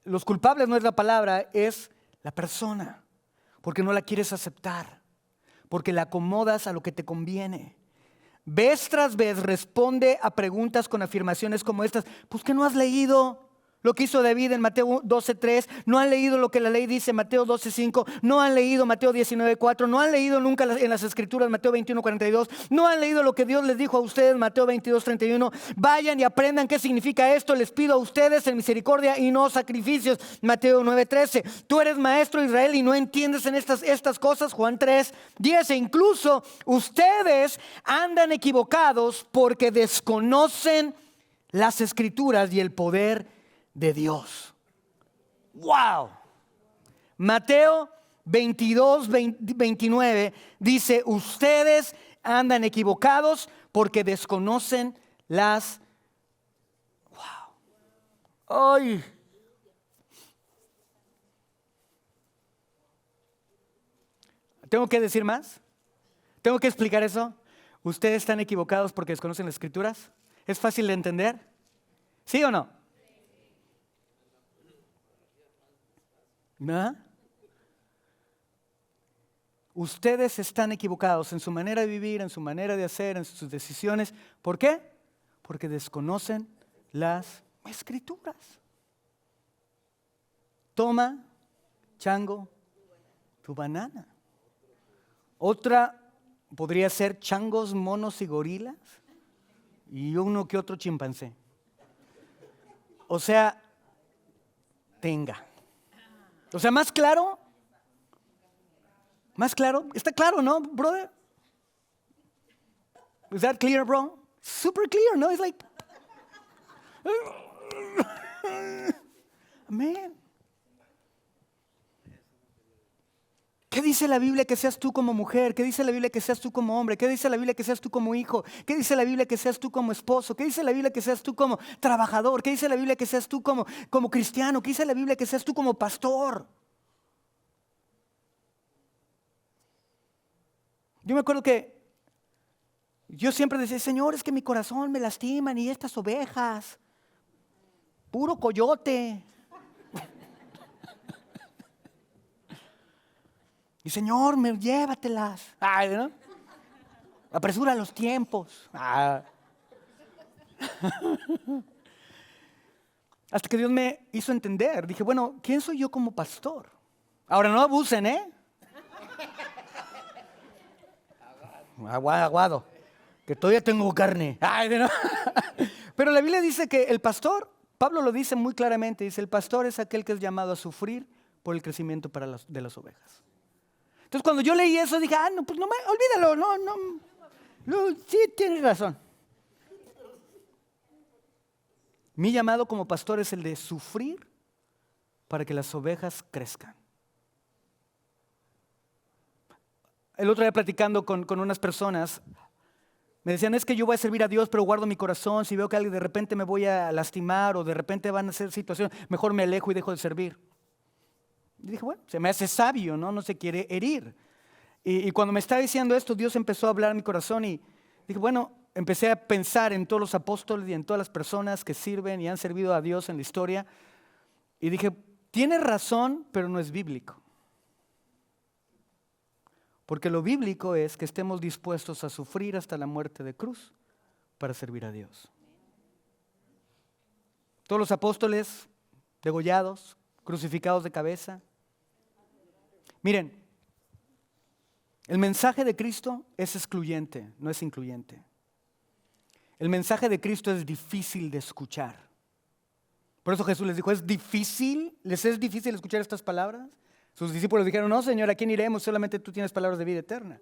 Los culpables no es la palabra, es la persona, porque no la quieres aceptar, porque la acomodas a lo que te conviene. Vez tras vez responde a preguntas con afirmaciones como estas: pues que no has leído lo que hizo David en Mateo 12:3, no han leído lo que la ley dice en Mateo 12:5, no han leído Mateo 19:4, no han leído nunca en las escrituras Mateo 21:42, no han leído lo que Dios les dijo a ustedes Mateo 22:31. Vayan y aprendan qué significa esto, les pido a ustedes en misericordia y no sacrificios, Mateo 9:13. Tú eres maestro de Israel y no entiendes en estas cosas, Juan 3:10. E incluso ustedes andan equivocados porque desconocen las escrituras y el poder de Dios. ¡Wow! Mateo 22:29 dice: ustedes andan equivocados porque desconocen las... ¡Wow! ¡Ay! ¿Tengo que decir más? ¿Tengo que explicar eso? ¿Ustedes están equivocados porque desconocen las escrituras? ¿Es fácil de entender? ¿Sí o no? ¿No? Ustedes están equivocados en su manera de vivir, en su manera de hacer, en sus decisiones. ¿Por qué? Porque desconocen las escrituras. Toma, chango, tu banana. Otra podría ser changos, monos y gorilas y uno que otro chimpancé. O sea, tenga. O sea, más claro. Más claro. Está claro, ¿no, brother? Is that clear, bro? Super clear, ¿no? It's like... Amén. ¿Qué dice la Biblia que seas tú como mujer? ¿Qué dice la Biblia que seas tú como hombre? ¿Qué dice la Biblia que seas tú como hijo? ¿Qué dice la Biblia que seas tú como esposo? ¿Qué dice la Biblia que seas tú como trabajador? ¿Qué dice la Biblia que seas tú como cristiano? ¿Qué dice la Biblia que seas tú como pastor? Yo me acuerdo que yo siempre decía: Señor, es que mi corazón me lastiman y estas ovejas, puro coyote. Y Señor, llévatelas. ¿No? Apresura los tiempos. Hasta que Dios me hizo entender. Dije, bueno, ¿quién soy yo como pastor? Ahora no abusen, ¿eh? Aguado. Que todavía tengo carne. Ay, no. Pero la Biblia dice que el pastor, Pablo lo dice muy claramente, dice, el pastor es aquel que es llamado a sufrir por el crecimiento de las ovejas. Entonces cuando yo leí eso dije, no, pues no, olvídalo, no, sí tienes razón. Mi llamado como pastor es el de sufrir para que las ovejas crezcan. El otro día platicando con unas personas, me decían, es que yo voy a servir a Dios, pero guardo mi corazón. Si veo que alguien de repente me voy a lastimar o de repente van a ser situaciones, mejor me alejo y dejo de servir. Y dije, bueno, se me hace sabio, ¿no? No se quiere herir. Y cuando me estaba diciendo esto, Dios empezó a hablar a mi corazón y dije, bueno, empecé a pensar en todos los apóstoles y en todas las personas que sirven y han servido a Dios en la historia. Y dije, tiene razón, pero no es bíblico. Porque lo bíblico es que estemos dispuestos a sufrir hasta la muerte de cruz para servir a Dios. Todos los apóstoles degollados, crucificados de cabeza. Miren, el mensaje de Cristo es excluyente, no es incluyente. El mensaje de Cristo es difícil de escuchar. Por eso Jesús les dijo, ¿les es difícil escuchar estas palabras? Sus discípulos dijeron, no, Señor, ¿a quién iremos? Solamente tú tienes palabras de vida eterna.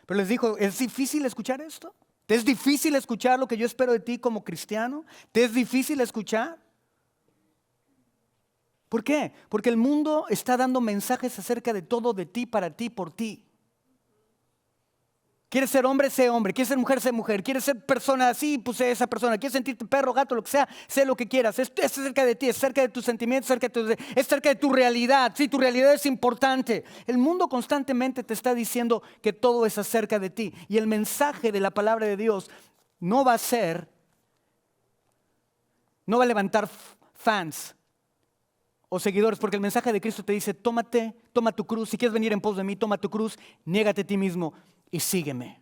Pero les dijo, ¿es difícil escuchar esto? ¿Te es difícil escuchar lo que yo espero de ti como cristiano? ¿Te es difícil escuchar? ¿Por qué? Porque el mundo está dando mensajes acerca de todo, de ti, para ti, por ti. ¿Quieres ser hombre? Sé hombre. ¿Quieres ser mujer? Sé mujer. ¿Quieres ser persona así? Pues sé esa persona. ¿Quieres sentirte perro, gato, lo que sea? Sé lo que quieras. Es acerca de ti, es acerca de tus sentimientos, es acerca de tu realidad. Sí, tu realidad es importante. El mundo constantemente te está diciendo que todo es acerca de ti. Y el mensaje de la palabra de Dios no va a levantar fans o seguidores, porque el mensaje de Cristo te dice, toma tu cruz. Si quieres venir en pos de mí, toma tu cruz, niégate a ti mismo y sígueme.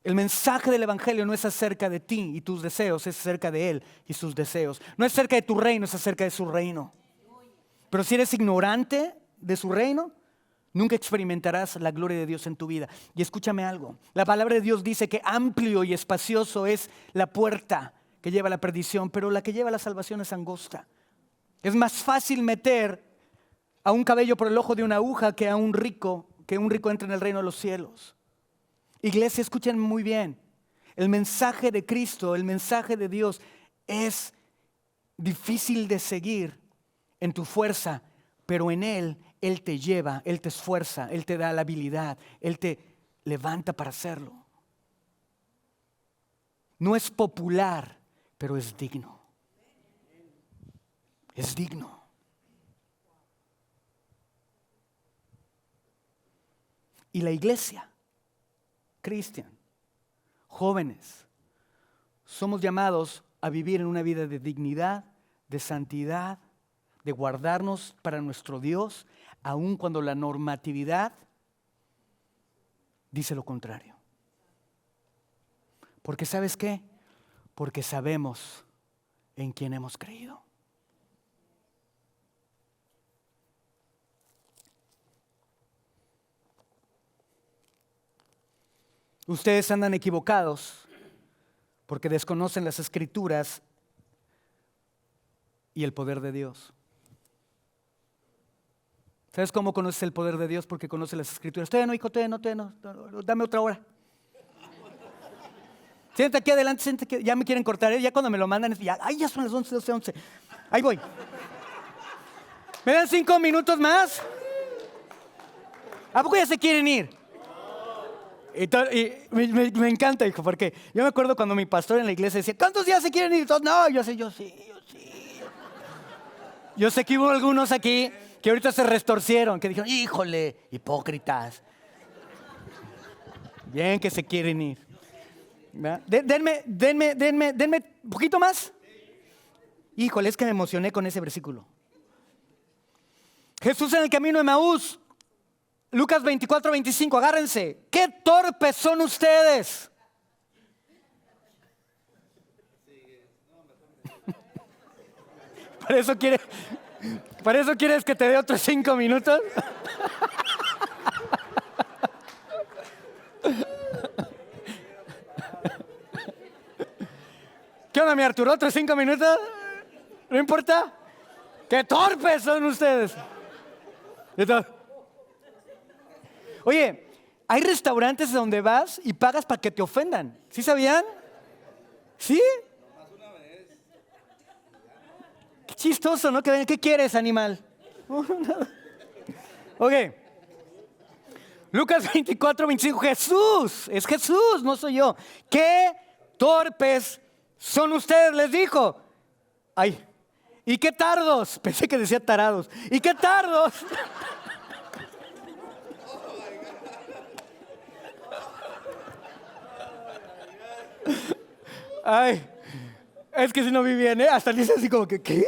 El mensaje del evangelio no es acerca de ti y tus deseos, es acerca de Él y sus deseos. No es acerca de tu reino, es acerca de su reino. Pero si eres ignorante de su reino, nunca experimentarás la gloria de Dios en tu vida. Y escúchame algo, la palabra de Dios dice que amplio y espacioso es la puerta que lleva a la perdición, pero la que lleva a la salvación es angosta. Es más fácil meter a un cabello por el ojo de una aguja que un rico entre en el reino de los cielos. Iglesia, escuchen muy bien. El mensaje de Cristo, el mensaje de Dios es difícil de seguir en tu fuerza, pero en Él te lleva, Él te esfuerza, Él te da la habilidad, Él te levanta para hacerlo. No es popular, pero es digno. Es digno. Y la iglesia, cristiana, jóvenes, somos llamados a vivir en una vida de dignidad, de santidad, de guardarnos para nuestro Dios, aun cuando la normatividad dice lo contrario. Porque ¿sabes qué? Porque sabemos en quién hemos creído. Ustedes andan equivocados porque desconocen las Escrituras y el poder de Dios. ¿Sabes cómo conoces el poder de Dios? Porque conoces las Escrituras. Todavía no, hijo, todavía no, dame otra hora. Siéntate aquí adelante, siéntate aquí. Ya me quieren cortar, ya cuando me lo mandan, ya son las 11, 12, 11. Ahí voy. ¿Me dan 5 minutos más? ¿A poco ya se quieren ir? Y me encanta, hijo, porque yo me acuerdo cuando mi pastor en la iglesia decía, ¿cuántos días se quieren ir? Todos, no, yo sí. Yo sé que hubo algunos aquí que ahorita se restorcieron, que dijeron, híjole, hipócritas. Bien que se quieren ir. Denme un poquito más. Híjole, es que me emocioné con ese versículo. Jesús en el camino de Emaús Lucas 24:25, agárrense. ¡Qué torpes son ustedes! ¿Para eso quieres que te dé otros 5 minutos? ¿Qué onda, mi Arturo? ¿Otros 5 minutos? ¿No importa? ¡Qué torpes son ustedes! Oye, hay restaurantes donde vas y pagas para que te ofendan. ¿Sí sabían? ¿Sí? Qué chistoso, ¿no? ¿Qué quieres, animal? Ok. Lucas 24:25. Jesús, es Jesús, no soy yo. ¡Qué torpes son ustedes! Les dijo. Ay, ¿y qué tardos? Pensé que decía tarados. ¿Y qué tardos? Ay, es que si no vi bien, ¿eh? Hasta dice así como que, ¿qué?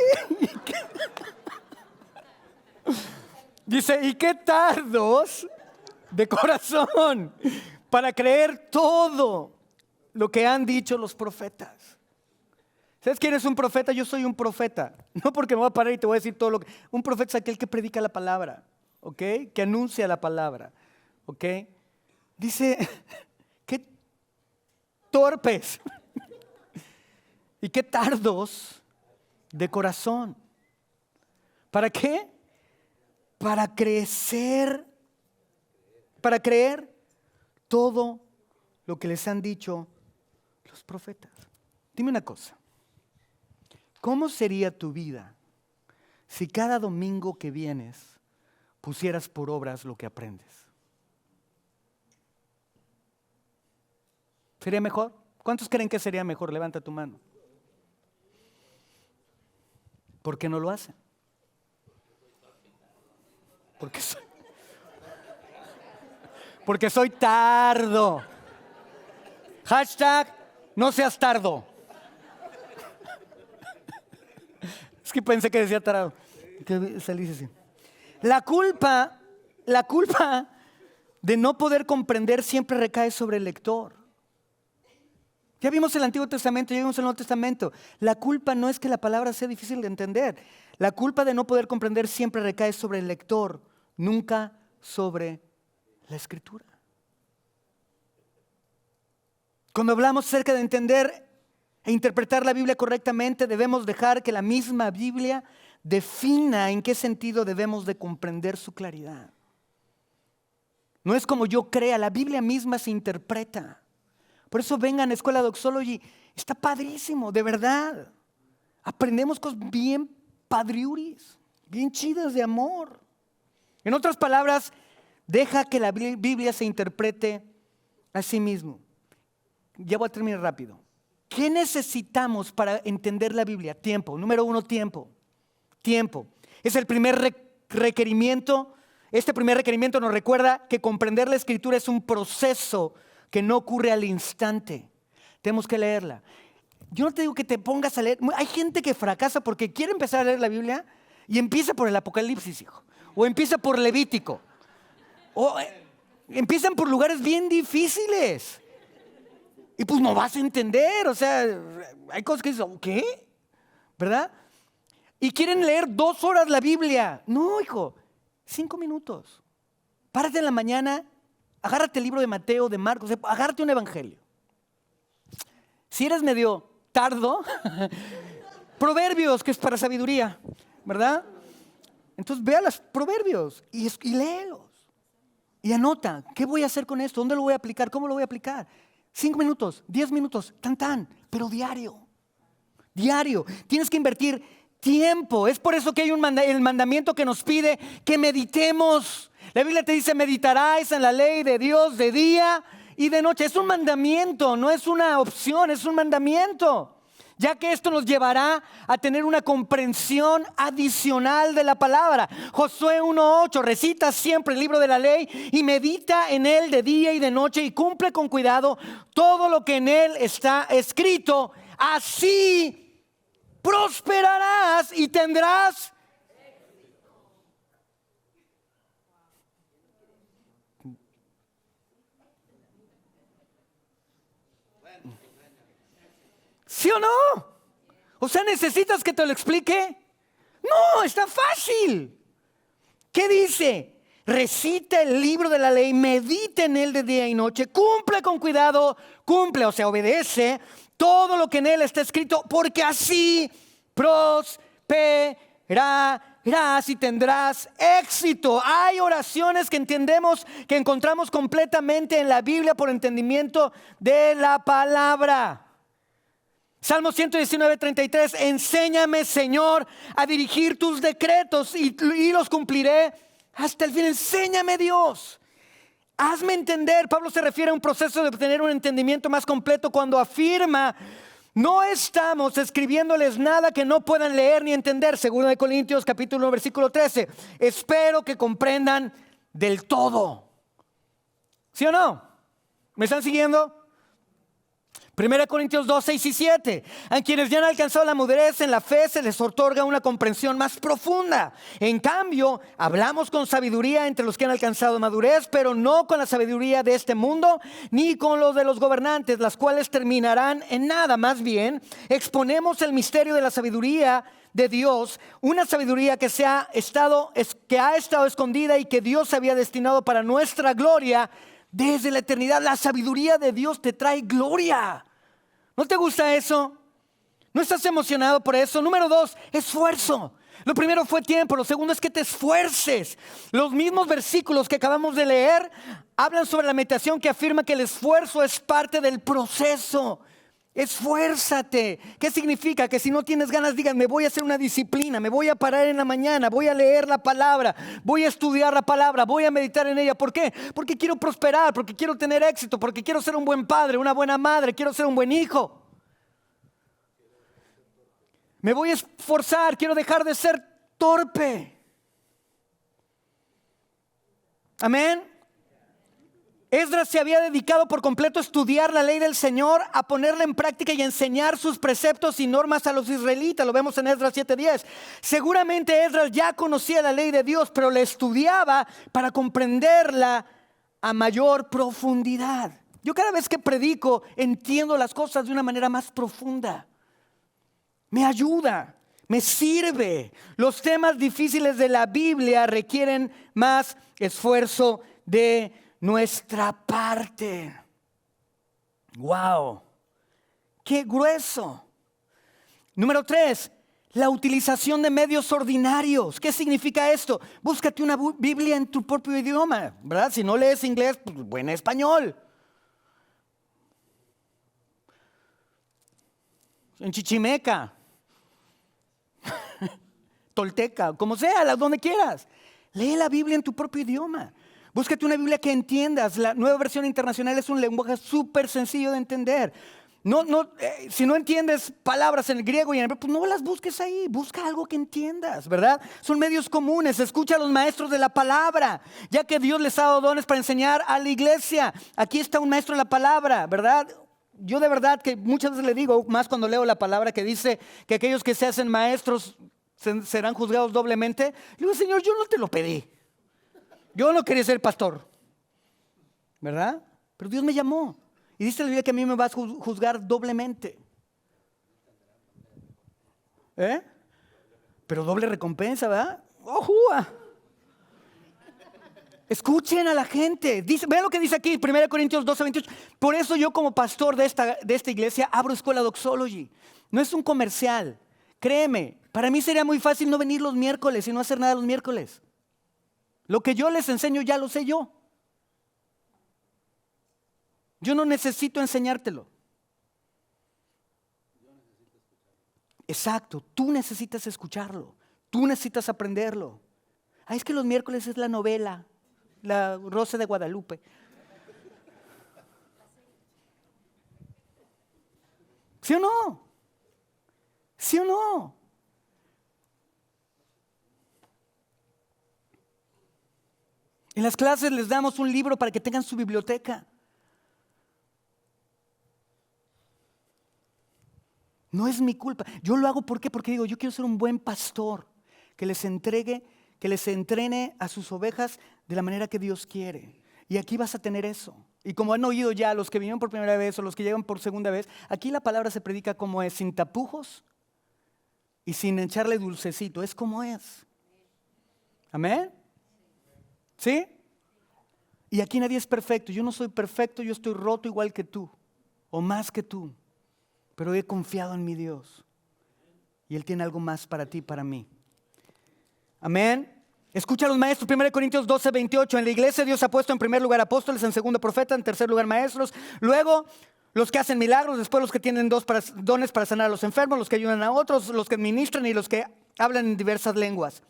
Dice, ¿y qué tardos de corazón para creer todo lo que han dicho los profetas? ¿Sabes quién es un profeta? Yo soy un profeta. No porque me voy a parar y te voy a decir todo lo que... Un profeta es aquel que predica la palabra, ¿ok? Que anuncia la palabra, ¿ok? Dice, qué torpes y qué tardos de corazón. ¿Para qué? Para crecer, para creer todo lo que les han dicho los profetas. Dime una cosa. ¿Cómo sería tu vida si cada domingo que vienes pusieras por obras lo que aprendes? ¿Sería mejor? ¿Cuántos creen que sería mejor? Levanta tu mano. ¿Por qué no lo hacen? Porque soy tardo. Hashtag, no seas tardo. Es que pensé que decía tarado. Que salís así. La culpa de no poder comprender siempre recae sobre el lector. Ya vimos el Antiguo Testamento, ya vimos el Nuevo Testamento. La culpa no es que la palabra sea difícil de entender. La culpa de no poder comprender siempre recae sobre el lector, nunca sobre la Escritura. Cuando hablamos acerca de entender e interpretar la Biblia correctamente, debemos dejar que la misma Biblia defina en qué sentido debemos de comprender su claridad. No es como yo crea, la Biblia misma se interpreta. Por eso vengan a Escuela Doxology, está padrísimo, de verdad. Aprendemos cosas bien padriuris, bien chidas de amor. En otras palabras, deja que la Biblia se interprete a sí mismo. Ya voy a terminar rápido. ¿Qué necesitamos para entender la Biblia? Tiempo. Número 1, tiempo. Tiempo. Es el primer requerimiento. Este primer requerimiento nos recuerda que comprender la Escritura es un proceso que no ocurre al instante. Tenemos que leerla. Yo no te digo que te pongas a leer. Hay gente que fracasa porque quiere empezar a leer la Biblia y empieza por el Apocalipsis, hijo. O empieza por Levítico. O empiezan por lugares bien difíciles. Y pues no vas a entender, o sea, hay cosas que dices, ¿qué? ¿Verdad? Y quieren leer 2 horas la Biblia. No, hijo, 5 minutos. Párate en la mañana, agárrate el libro de Mateo, de Marcos, agárrate un evangelio. Si eres medio tardo, Proverbios, que es para sabiduría, ¿verdad? Entonces ve a los Proverbios y léelos. Y anota, ¿qué voy a hacer con esto? ¿Dónde lo voy a aplicar? ¿Cómo lo voy a aplicar? 5 minutos, 10 minutos, pero diario. Diario. Tienes que invertir tiempo. Es por eso que hay el mandamiento que nos pide que meditemos. La Biblia te dice, meditarás en la ley de Dios de día y de noche. Es un mandamiento, no es una opción, es un mandamiento. Ya que esto nos llevará a tener una comprensión adicional de la palabra. Josué 1:8, recita siempre el libro de la ley y medita en él de día y de noche y cumple con cuidado todo lo que en él está escrito. Así prosperarás y tendrás. ¿Sí o no? O sea, ¿necesitas que te lo explique? No, está fácil. ¿Qué dice? Recita el libro de la ley, medita en él de día y noche, cumple con cuidado, cumple, o sea, obedece todo lo que en él está escrito, porque así prosperarás y tendrás éxito. Hay oraciones que entendemos, que encontramos completamente en la Biblia por entendimiento de la palabra. Salmo 119:33, enséñame, Señor, a dirigir tus decretos y los cumpliré hasta el fin. Enséñame, Dios. Hazme entender. Pablo se refiere a un proceso de obtener un entendimiento más completo cuando afirma: no estamos escribiéndoles nada que no puedan leer ni entender. 2 Corintios capítulo 1, versículo 13. Espero que comprendan del todo. ¿Sí o no? ¿Me están siguiendo? 1 Corintios 2, 6 y 7. A quienes ya han alcanzado la madurez en la fe se les otorga una comprensión más profunda. En cambio, hablamos con sabiduría entre los que han alcanzado madurez, pero no con la sabiduría de este mundo, ni con los de los gobernantes, las cuales terminarán en nada. Más bien, exponemos el misterio de la sabiduría de Dios, una sabiduría que ha estado escondida y que Dios había destinado para nuestra gloria desde la eternidad. La sabiduría de Dios te trae gloria. ¿No te gusta eso? ¿No estás emocionado por eso? Número 2, esfuerzo. Lo primero fue tiempo, lo segundo es que te esfuerces. Los mismos versículos que acabamos de leer hablan sobre la meditación, que afirma que el esfuerzo es parte del proceso. Esfuérzate. ¿Qué significa? Que si no tienes ganas, digas: me voy a hacer una disciplina, me voy a parar en la mañana, voy a leer la palabra, voy a estudiar la palabra, voy a meditar en ella. ¿Por qué? Porque quiero prosperar, porque quiero tener éxito, porque quiero ser un buen padre, una buena madre, quiero ser un buen hijo. Me voy a esforzar, quiero dejar de ser torpe. Amén. Esdras se había dedicado por completo a estudiar la ley del Señor, a ponerla en práctica y a enseñar sus preceptos y normas a los israelitas. Lo vemos en Esdras 7:10. Seguramente Esdras ya conocía la ley de Dios, pero la estudiaba para comprenderla a mayor profundidad. Yo cada vez que predico entiendo las cosas de una manera más profunda. Me ayuda, me sirve. Los temas difíciles de la Biblia requieren más esfuerzo de nuestra parte. Wow, qué grueso. Número 3, la utilización de medios ordinarios. ¿Qué significa esto? Búscate una Biblia en tu propio idioma, ¿verdad? Si no lees inglés, pues buen español. En chichimeca, tolteca, como sea, donde quieras. Lee la Biblia en tu propio idioma. Búscate una Biblia que entiendas. La Nueva Versión Internacional es un lenguaje súper sencillo de entender. Si no entiendes palabras en el griego y en el hebreo, pues no las busques ahí. Busca algo que entiendas, ¿verdad? Son medios comunes. Escucha a los maestros de la palabra, ya que Dios les ha dado dones para enseñar a la iglesia. Aquí está un maestro de la palabra, ¿verdad? Yo de verdad que muchas veces le digo, más cuando leo la palabra que dice que aquellos que se hacen maestros serán juzgados doblemente. Le digo: Señor, yo no te lo pedí. Yo no quería ser pastor, ¿verdad? Pero Dios me llamó. Y dice la Biblia que a mí me vas a juzgar doblemente. Pero doble recompensa, ¿verdad? ¡Ojúa! Escuchen a la gente. Vean lo que dice aquí, 1 Corintios 12:28. Por eso yo, como pastor de esta iglesia, abro Escuela Doxology. No es un comercial. Créeme, para mí sería muy fácil no venir los miércoles y no hacer nada los miércoles. Lo que yo les enseño ya lo sé yo. Yo no necesito enseñártelo. Exacto, tú necesitas escucharlo. Tú necesitas aprenderlo. Es que los miércoles es la novela, la Rosa de Guadalupe. ¿Sí o no? ¿Sí o no? En las clases les damos un libro para que tengan su biblioteca. No es mi culpa. Yo lo hago ¿por qué? Porque digo, yo quiero ser un buen pastor que les entrene a sus ovejas de la manera que Dios quiere. Y aquí vas a tener eso. Y como han oído ya los que vinieron por primera vez o los que llegan por segunda vez, aquí la palabra se predica como es, sin tapujos y sin echarle dulcecito, es como es. ¿Amén? ¿Sí? Y aquí nadie es perfecto, yo no soy perfecto, yo estoy roto igual que tú, o más que tú, pero he confiado en mi Dios. Y Él tiene algo más para ti y para mí. Amén. Escucha a los maestros, 1 Corintios 12, 28. En la iglesia Dios ha puesto en primer lugar apóstoles, en segundo profetas, en tercer lugar maestros. Luego los que hacen milagros, después los que tienen dones para sanar a los enfermos, los que ayudan a otros, los que administran y los que hablan en diversas lenguas.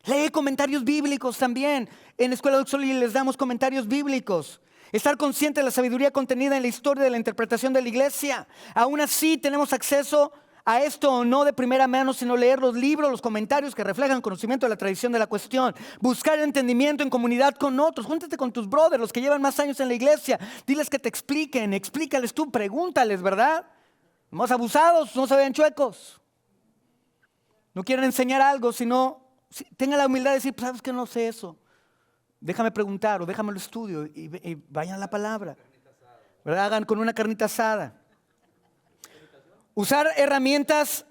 Lee comentarios bíblicos también. En la Escuela de Uxoli les damos comentarios bíblicos. Estar consciente de la sabiduría contenida en la historia de la interpretación de la iglesia. Aún así tenemos acceso a esto o no de primera mano, sino leer los libros, los comentarios que reflejan conocimiento de la tradición de la cuestión. Buscar entendimiento en comunidad con otros. Júntate con tus brothers, los que llevan más años en la iglesia. Diles que te expliquen, explícales tú, pregúntales, ¿verdad? Más abusados, no se vean chuecos. No quieren enseñar algo, sino tengan la humildad de decir, pues, sabes que no sé eso. Déjame preguntar o déjame lo estudio y vayan a la palabra. ¿Verdad? Hagan con una carnita asada. Usar herramientas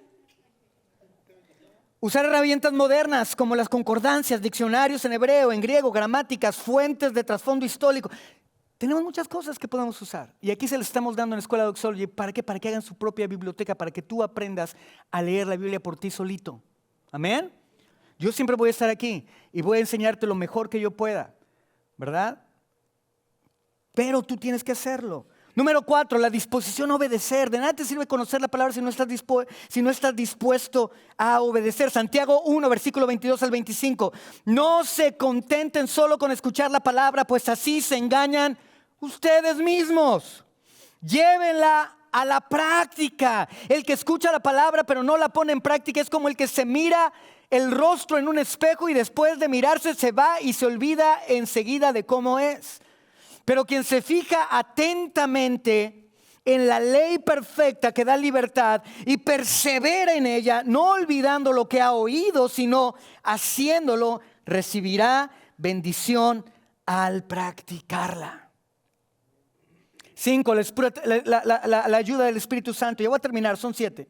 modernas como las concordancias, diccionarios en hebreo, en griego, gramáticas, fuentes de trasfondo histórico. Tenemos muchas cosas que podemos usar. Y aquí se les estamos dando en la Escuela de Doxology. ¿Para qué? Para que hagan su propia biblioteca, para que tú aprendas a leer la Biblia por ti solito. Amén. Yo siempre voy a estar aquí y voy a enseñarte lo mejor que yo pueda, ¿verdad? Pero tú tienes que hacerlo. Número 4, la disposición a obedecer. De nada te sirve conocer la palabra si no estás dispuesto a obedecer. Santiago 1, versículo 22 al 25. No se contenten solo con escuchar la palabra, pues así se engañan ustedes mismos. Llévenla a la práctica. El que escucha la palabra pero no la pone en práctica es como el que se mira el rostro en un espejo y después de mirarse se va y se olvida enseguida de cómo es. Pero quien se fija atentamente en la ley perfecta que da libertad y persevera en ella, no olvidando lo que ha oído, sino haciéndolo, recibirá bendición al practicarla. 5, la ayuda del Espíritu Santo. Ya voy a terminar, son 7.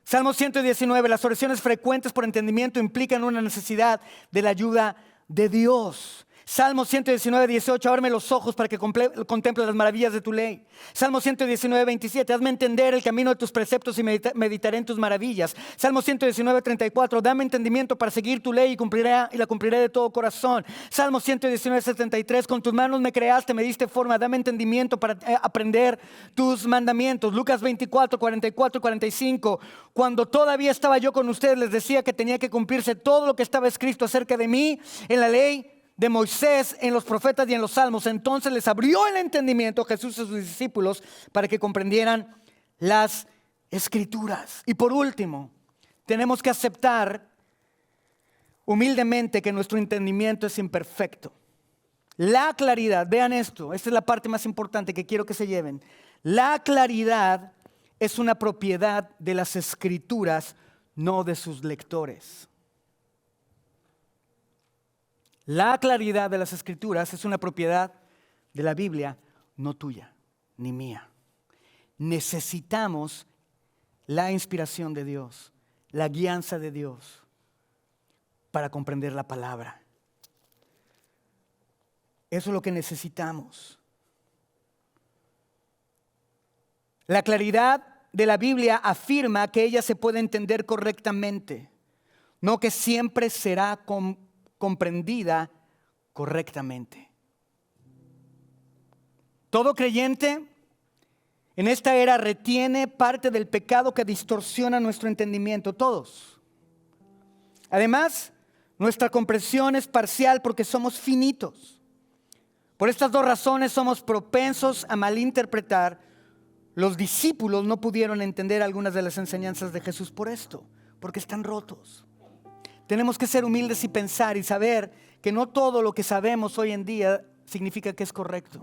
Salmo 119, las oraciones frecuentes por entendimiento implican una necesidad de la ayuda de Dios. Salmo 119, 18, ábreme los ojos para que contemple las maravillas de tu ley. Salmo 119, 27, hazme entender el camino de tus preceptos y meditaré en tus maravillas. Salmo 119, 34, dame entendimiento para seguir tu ley y la cumpliré de todo corazón. Salmo 119, 73, con tus manos me creaste, me diste forma, dame entendimiento para aprender tus mandamientos. Lucas 24, 44 y 45, cuando todavía estaba yo con ustedes les decía que tenía que cumplirse todo lo que estaba escrito acerca de mí en la ley de Moisés, en los profetas y en los salmos. Entonces les abrió el entendimiento Jesús a sus discípulos para que comprendieran las escrituras. Y por último, tenemos que aceptar humildemente que nuestro entendimiento es imperfecto. La claridad, vean esto, esta es la parte más importante que quiero que se lleven. La claridad es una propiedad de las escrituras, no de sus lectores. La claridad de las escrituras es una propiedad de la Biblia, no tuya ni mía. Necesitamos la inspiración de Dios, la guianza de Dios para comprender la palabra. Eso es lo que necesitamos. La claridad de la Biblia afirma que ella se puede entender correctamente, no que siempre será comprendida correctamente. Todo creyente en esta era retiene parte del pecado que distorsiona nuestro entendimiento, todos. Además, nuestra comprensión es parcial porque somos finitos. Por estas dos razones somos propensos a malinterpretar. Los discípulos no pudieron entender algunas de las enseñanzas de Jesús por esto, porque están rotos. Tenemos que ser humildes y pensar y saber que no todo lo que sabemos hoy en día significa que es correcto.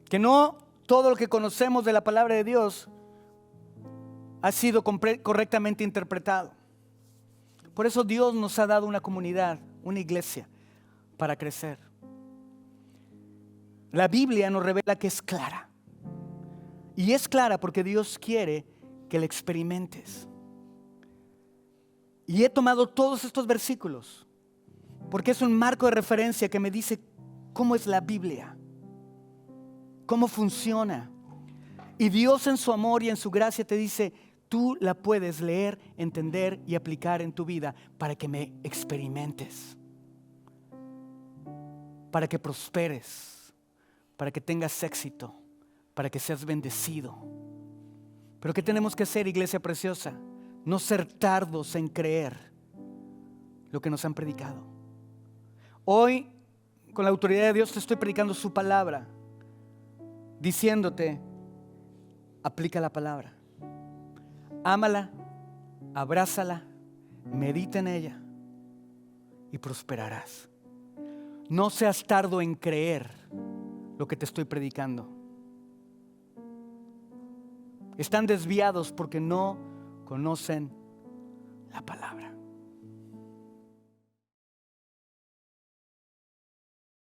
Que no todo lo que conocemos de la palabra de Dios ha sido correctamente interpretado. Por eso Dios nos ha dado una comunidad, una iglesia, para crecer. La Biblia nos revela que es clara. Y es clara porque Dios quiere que la experimentes. Y he tomado todos estos versículos porque es un marco de referencia que me dice cómo es la Biblia, cómo funciona. Y Dios en su amor y en su gracia te dice, tú la puedes leer, entender y aplicar en tu vida para que me experimentes, para que prosperes, para que tengas éxito, para que seas bendecido. Pero ¿qué tenemos que hacer, iglesia preciosa? No ser tardos en creer lo que nos han predicado. Hoy, con la autoridad de Dios, te estoy predicando su palabra, diciéndote, aplica la palabra. Ámala, abrázala, medita en ella y prosperarás. No seas tardo en creer lo que te estoy predicando. Están desviados porque no conocen la palabra.